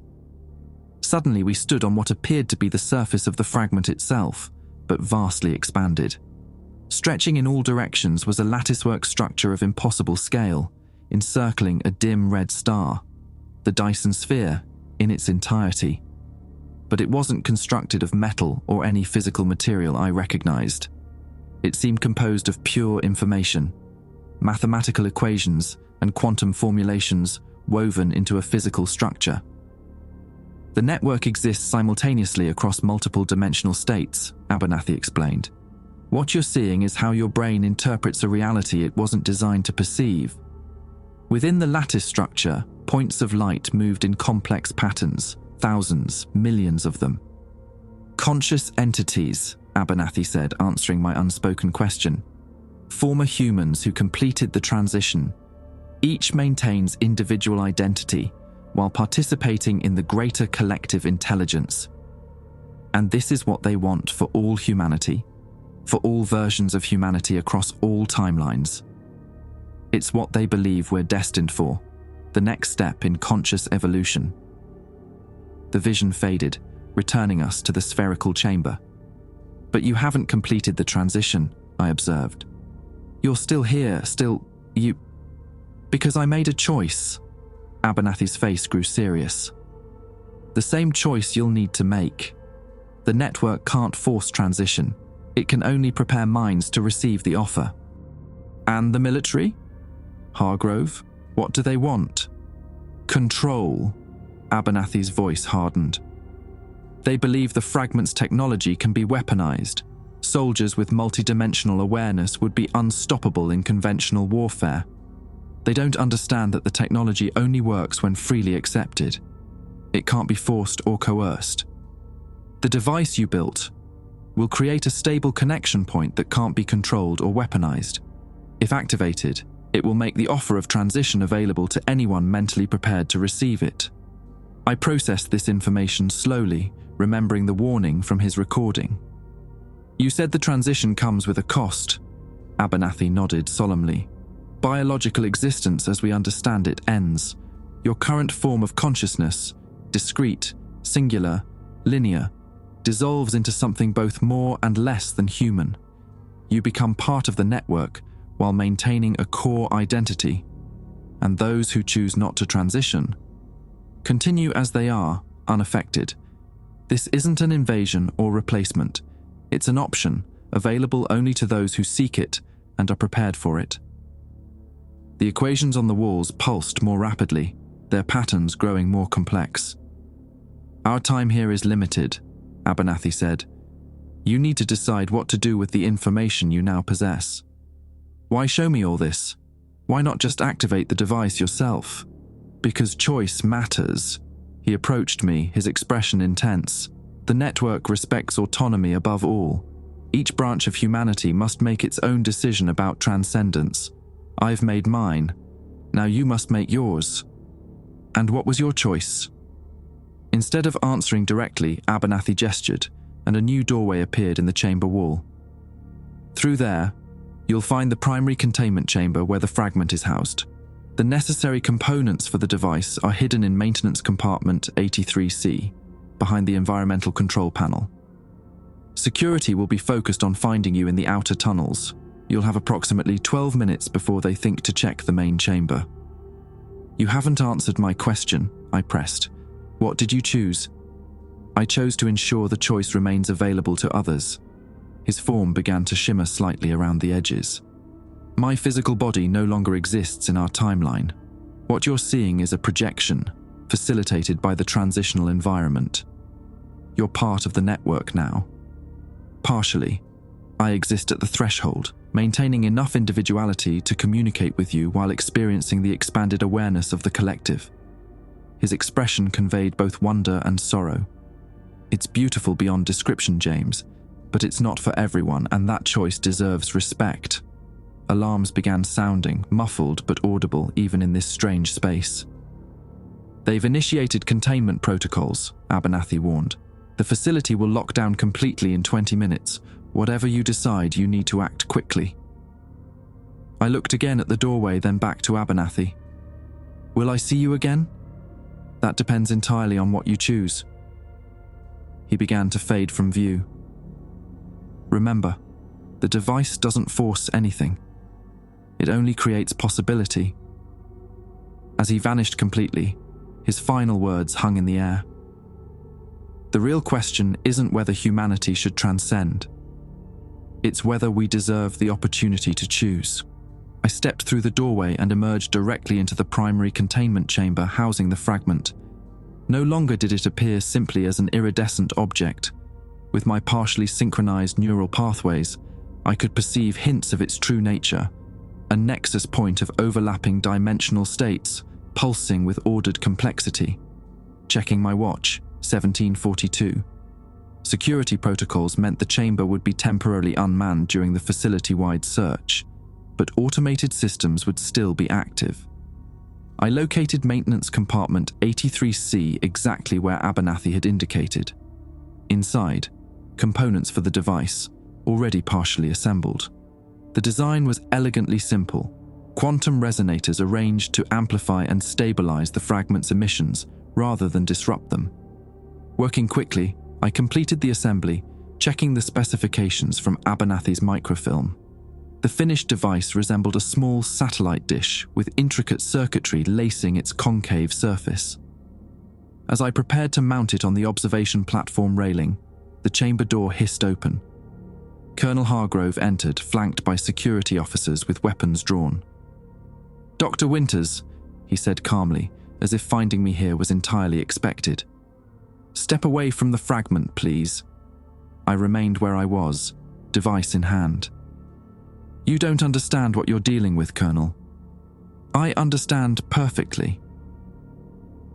Suddenly we stood on what appeared to be the surface of the fragment itself, but vastly expanded. Stretching in all directions was a latticework structure of impossible scale, encircling a dim red star, the Dyson sphere, in its entirety. But it wasn't constructed of metal or any physical material I recognized. It seemed composed of pure information. mathematical equations and quantum formulations woven into a physical structure. The network exists simultaneously across multiple dimensional states, Abernathy explained. What you're seeing is how your brain interprets a reality it wasn't designed to perceive. Within the lattice structure, points of light moved in complex patterns, thousands, millions of them. Conscious entities, Abernathy said, answering my unspoken question. Former humans who completed the transition. Each maintains individual identity while participating in the greater collective intelligence. And this is what they want for all humanity, for all versions of humanity across all timelines. It's what they believe we're destined for, the next step in conscious evolution. The vision faded, returning us to the spherical chamber. But you haven't completed the transition, I observed. You're still here, because I made a choice. Abernathy's face grew serious. The same choice you'll need to make. The network can't force transition. It can only prepare minds to receive the offer. And the military? Hargrove, what do they want? Control. Abernathy's voice hardened. They believe the fragment's technology can be weaponized. Soldiers with multidimensional awareness would be unstoppable in conventional warfare. They don't understand that the technology only works when freely accepted. It can't be forced or coerced. The device you built will create a stable connection point that can't be controlled or weaponized. If activated, it will make the offer of transition available to anyone mentally prepared to receive it. I processed this information slowly, remembering the warning from his recording. You said the transition comes with a cost. Abernathy nodded solemnly. Biological existence as we understand it ends. Your current form of consciousness, discrete, singular, linear, dissolves into something both more and less than human. You become part of the network while maintaining a core identity. And those who choose not to transition continue as they are, unaffected. This isn't an invasion or replacement. It's an option, available only to those who seek it and are prepared for it. The equations on the walls pulsed more rapidly, their patterns growing more complex. Our time here is limited, Abernathy said. You need to decide what to do with the information you now possess. Why show me all this? Why not just activate the device yourself? Because choice matters. He approached me, his expression intense. The network respects autonomy above all. Each branch of humanity must make its own decision about transcendence. I've made mine. Now you must make yours. And what was your choice? Instead of answering directly, Abernathy gestured, and a new doorway appeared in the chamber wall. Through there, you'll find the primary containment chamber where the fragment is housed. The necessary components for the device are hidden in maintenance compartment 83C, behind the environmental control panel. Security will be focused on finding you in the outer tunnels. You'll have approximately 12 minutes before they think to check the main chamber. You haven't answered my question, I pressed. What did you choose? I chose to ensure the choice remains available to others. His form began to shimmer slightly around the edges. My physical body no longer exists in our timeline. What you're seeing is a projection, facilitated by the transitional environment. You're part of the network now. Partially, I exist at the threshold, maintaining enough individuality to communicate with you while experiencing the expanded awareness of the collective. His expression conveyed both wonder and sorrow. It's beautiful beyond description, James, but it's not for everyone, and that choice deserves respect. Alarms began sounding, muffled but audible even in this strange space. They've initiated containment protocols, Abernathy warned. The facility will lock down completely in 20 minutes. Whatever you decide, you need to act quickly. I looked again at the doorway, then back to Abernathy. Will I see you again? That depends entirely on what you choose. He began to fade from view. Remember, the device doesn't force anything. It only creates possibility. As he vanished completely, his final words hung in the air. The real question isn't whether humanity should transcend. It's whether we deserve the opportunity to choose. I stepped through the doorway and emerged directly into the primary containment chamber housing the fragment. No longer did it appear simply as an iridescent object. With my partially synchronized neural pathways, I could perceive hints of its true nature, a nexus point of overlapping dimensional states, pulsing with ordered complexity. Checking my watch, 1742. Security protocols meant the chamber would be temporarily unmanned during the facility-wide search, but automated systems would still be active. I located maintenance compartment 83C exactly where Abernathy had indicated. Inside, components for the device, already partially assembled. The design was elegantly simple. Quantum resonators arranged to amplify and stabilize the fragment's emissions rather than disrupt them. Working quickly, I completed the assembly, checking the specifications from Abernathy's microfilm. The finished device resembled a small satellite dish with intricate circuitry lacing its concave surface. As I prepared to mount it on the observation platform railing, the chamber door hissed open. Colonel Hargrove entered, flanked by security officers with weapons drawn. "Dr. Winters," he said calmly, as if finding me here was entirely expected. "Step away from the fragment, please." I remained where I was, device in hand. "You don't understand what you're dealing with, Colonel." "I understand perfectly."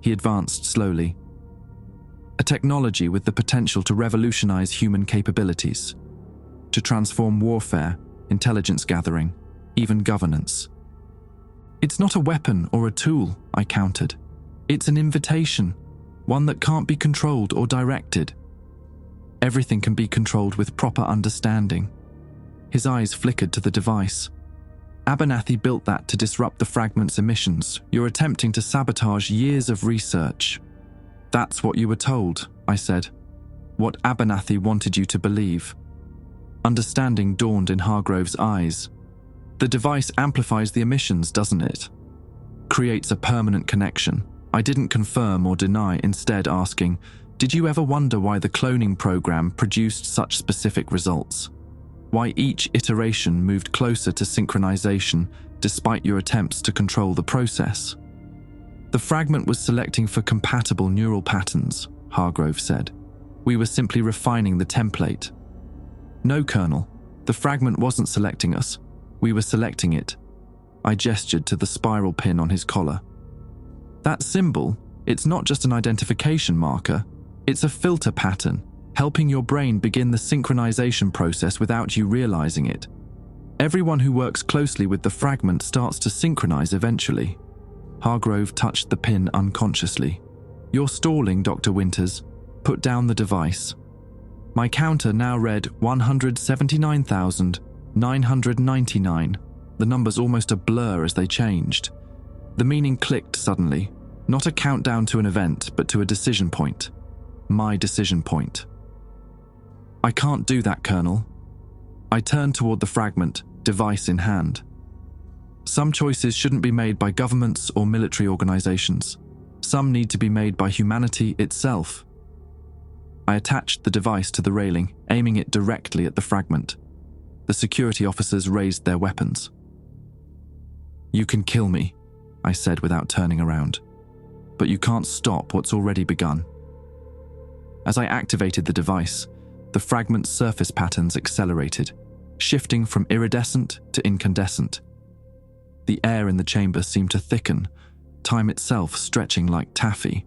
He advanced slowly. "A technology with the potential to revolutionize human capabilities, to transform warfare, intelligence gathering, even governance." "It's not a weapon or a tool," I countered. "It's an invitation, one that can't be controlled or directed. Everything can be controlled with proper understanding." His eyes flickered to the device. "Abernathy built that to disrupt the fragment's emissions. You're attempting to sabotage years of research." "That's what you were told," I said. "What Abernathy wanted you to believe." Understanding dawned in Hargrove's eyes. "The device amplifies the emissions, doesn't it? Creates a permanent connection." I didn't confirm or deny, instead asking, "Did you ever wonder why the cloning program produced such specific results? Why each iteration moved closer to synchronization despite your attempts to control the process?" "The fragment was selecting for compatible neural patterns," Hargrove said. "We were simply refining the template." "No, Colonel. The fragment wasn't selecting us. We were selecting it." I gestured to the spiral pin on his collar. "That symbol, it's not just an identification marker. It's a filter pattern, helping your brain begin the synchronization process without you realizing it. Everyone who works closely with the fragment starts to synchronize eventually." Hargrove touched the pin unconsciously. "You're stalling, Dr. Winters. Put down the device." My counter now read 179,999. The numbers almost a blur as they changed. The meaning clicked suddenly. Not a countdown to an event, but to a decision point. My decision point. "I can't do that, Colonel." I turned toward the fragment, device in hand. "Some choices shouldn't be made by governments or military organizations. Some need to be made by humanity itself." I attached the device to the railing, aiming it directly at the fragment. The security officers raised their weapons. "You can kill me," I said without turning around. "But you can't stop what's already begun." As I activated the device, the fragment's surface patterns accelerated, shifting from iridescent to incandescent. The air in the chamber seemed to thicken, time itself stretching like taffy.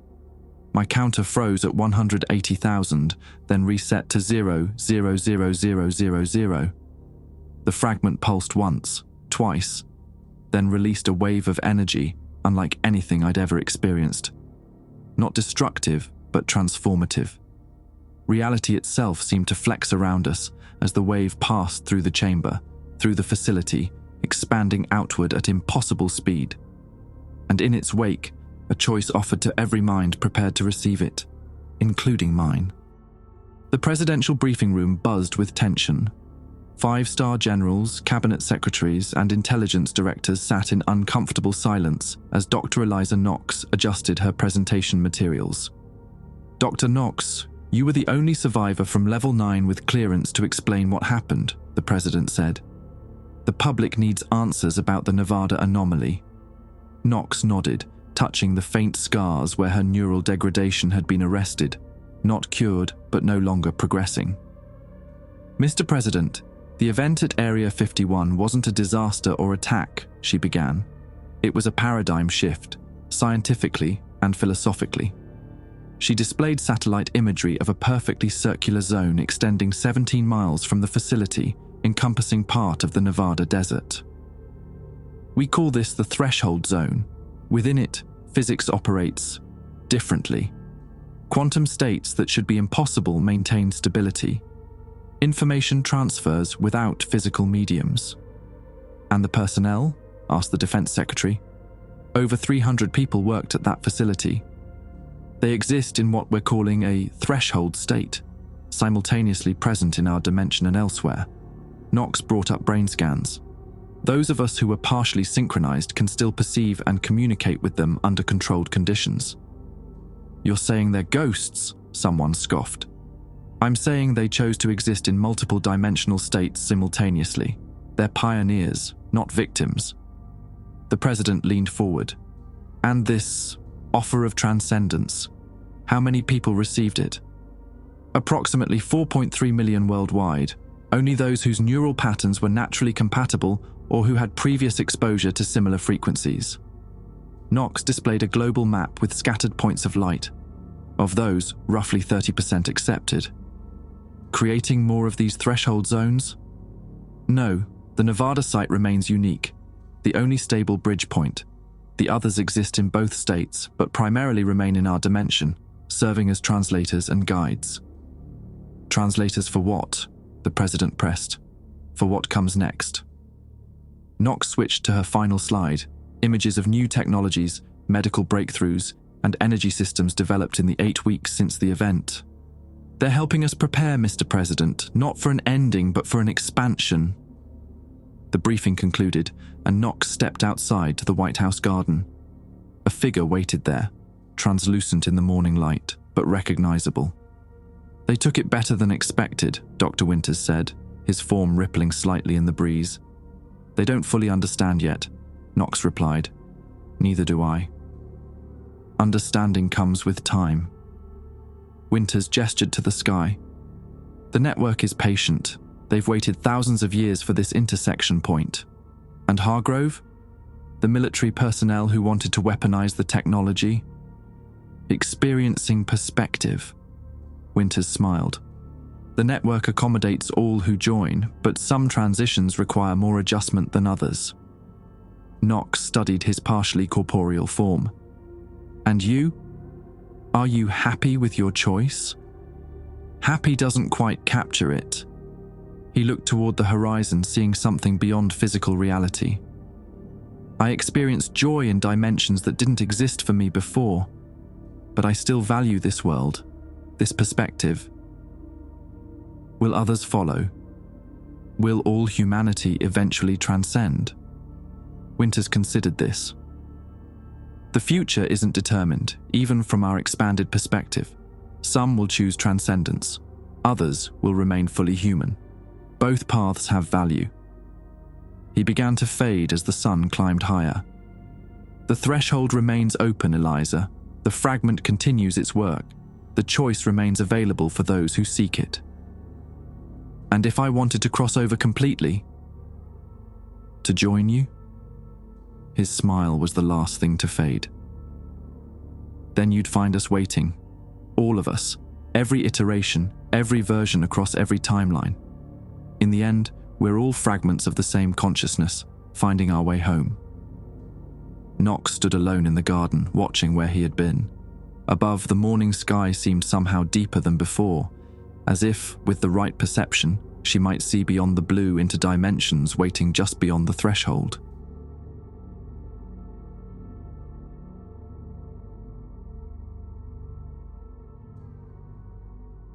My counter froze at 180,000, then reset to 0,00000. The fragment pulsed once, twice, then released a wave of energy unlike anything I'd ever experienced. Not destructive, but transformative. Reality itself seemed to flex around us as the wave passed through the chamber, through the facility, expanding outward at impossible speed. And in its wake, a choice offered to every mind prepared to receive it, including mine. The presidential briefing room buzzed with tension. 5-star generals, cabinet secretaries, and intelligence directors sat in uncomfortable silence as Dr. Eliza Knox adjusted her presentation materials. "Dr. Knox, you were the only survivor from Level 9 with clearance to explain what happened," the president said. The public needs answers about the Nevada anomaly. Knox nodded, touching the faint scars where her neural degradation had been arrested, not cured but no longer progressing. Mr. President, the event at Area 51 wasn't a disaster or attack, she began. It was a paradigm shift, scientifically and philosophically. She displayed satellite imagery of a perfectly circular zone extending 17 miles from the facility, encompassing part of the Nevada desert. We call this the threshold zone. Within it, physics operates differently. Quantum states that should be impossible maintain stability. Information transfers without physical mediums. And the personnel? Asked the Defense Secretary. Over 300 people worked at that facility. They exist in what we're calling a threshold state, simultaneously present in our dimension and elsewhere. Knox brought up brain scans. Those of us who were partially synchronized can still perceive and communicate with them under controlled conditions. You're saying they're ghosts? Someone scoffed. I'm saying they chose to exist in multiple dimensional states simultaneously. They're pioneers, not victims. The president leaned forward. And this offer of transcendence, how many people received it? Approximately 4.3 million worldwide. Only those whose neural patterns were naturally compatible or who had previous exposure to similar frequencies. Knox displayed a global map with scattered points of light. Of those, roughly 30% accepted. Creating more of these threshold zones? No, the Nevada site remains unique, the only stable bridge point. The others exist in both states, but primarily remain in our dimension, serving as translators and guides. Translators for what? The president pressed. For what comes next? Knox switched to her final slide, images of new technologies, medical breakthroughs, and energy systems developed in the 8 weeks since the event. They're helping us prepare, Mr. President, not for an ending, but for an expansion. The briefing concluded, and Knox stepped outside to the White House garden. A figure waited there, translucent in the morning light, but recognizable. They took it better than expected, Dr. Winters said, his form rippling slightly in the breeze. They don't fully understand yet, Knox replied. Neither do I. Understanding comes with time. Winters gestured to the sky. The network is patient. They've waited thousands of years for this intersection point. And Hargrove? The military personnel who wanted to weaponize the technology? Experiencing perspective. Winters smiled. The network accommodates all who join, but some transitions require more adjustment than others. Knox studied his partially corporeal form. And you? Are you happy with your choice? Happy doesn't quite capture it. He looked toward the horizon, seeing something beyond physical reality. I experienced joy in dimensions that didn't exist for me before, but I still value this world, this perspective. Will others follow? Will all humanity eventually transcend? Winters considered this. The future isn't determined, even from our expanded perspective. Some will choose transcendence. Others will remain fully human. Both paths have value. He began to fade as the sun climbed higher. The threshold remains open, Eliza. The fragment continues its work. The choice remains available for those who seek it. And if I wanted to cross over completely? To join you? His smile was the last thing to fade. Then you'd find us waiting. All of us. Every iteration, every version across every timeline. In the end, we're all fragments of the same consciousness, finding our way home. Knox stood alone in the garden, watching where he had been. Above, the morning sky seemed somehow deeper than before, as if, with the right perception, she might see beyond the blue into dimensions waiting just beyond the threshold.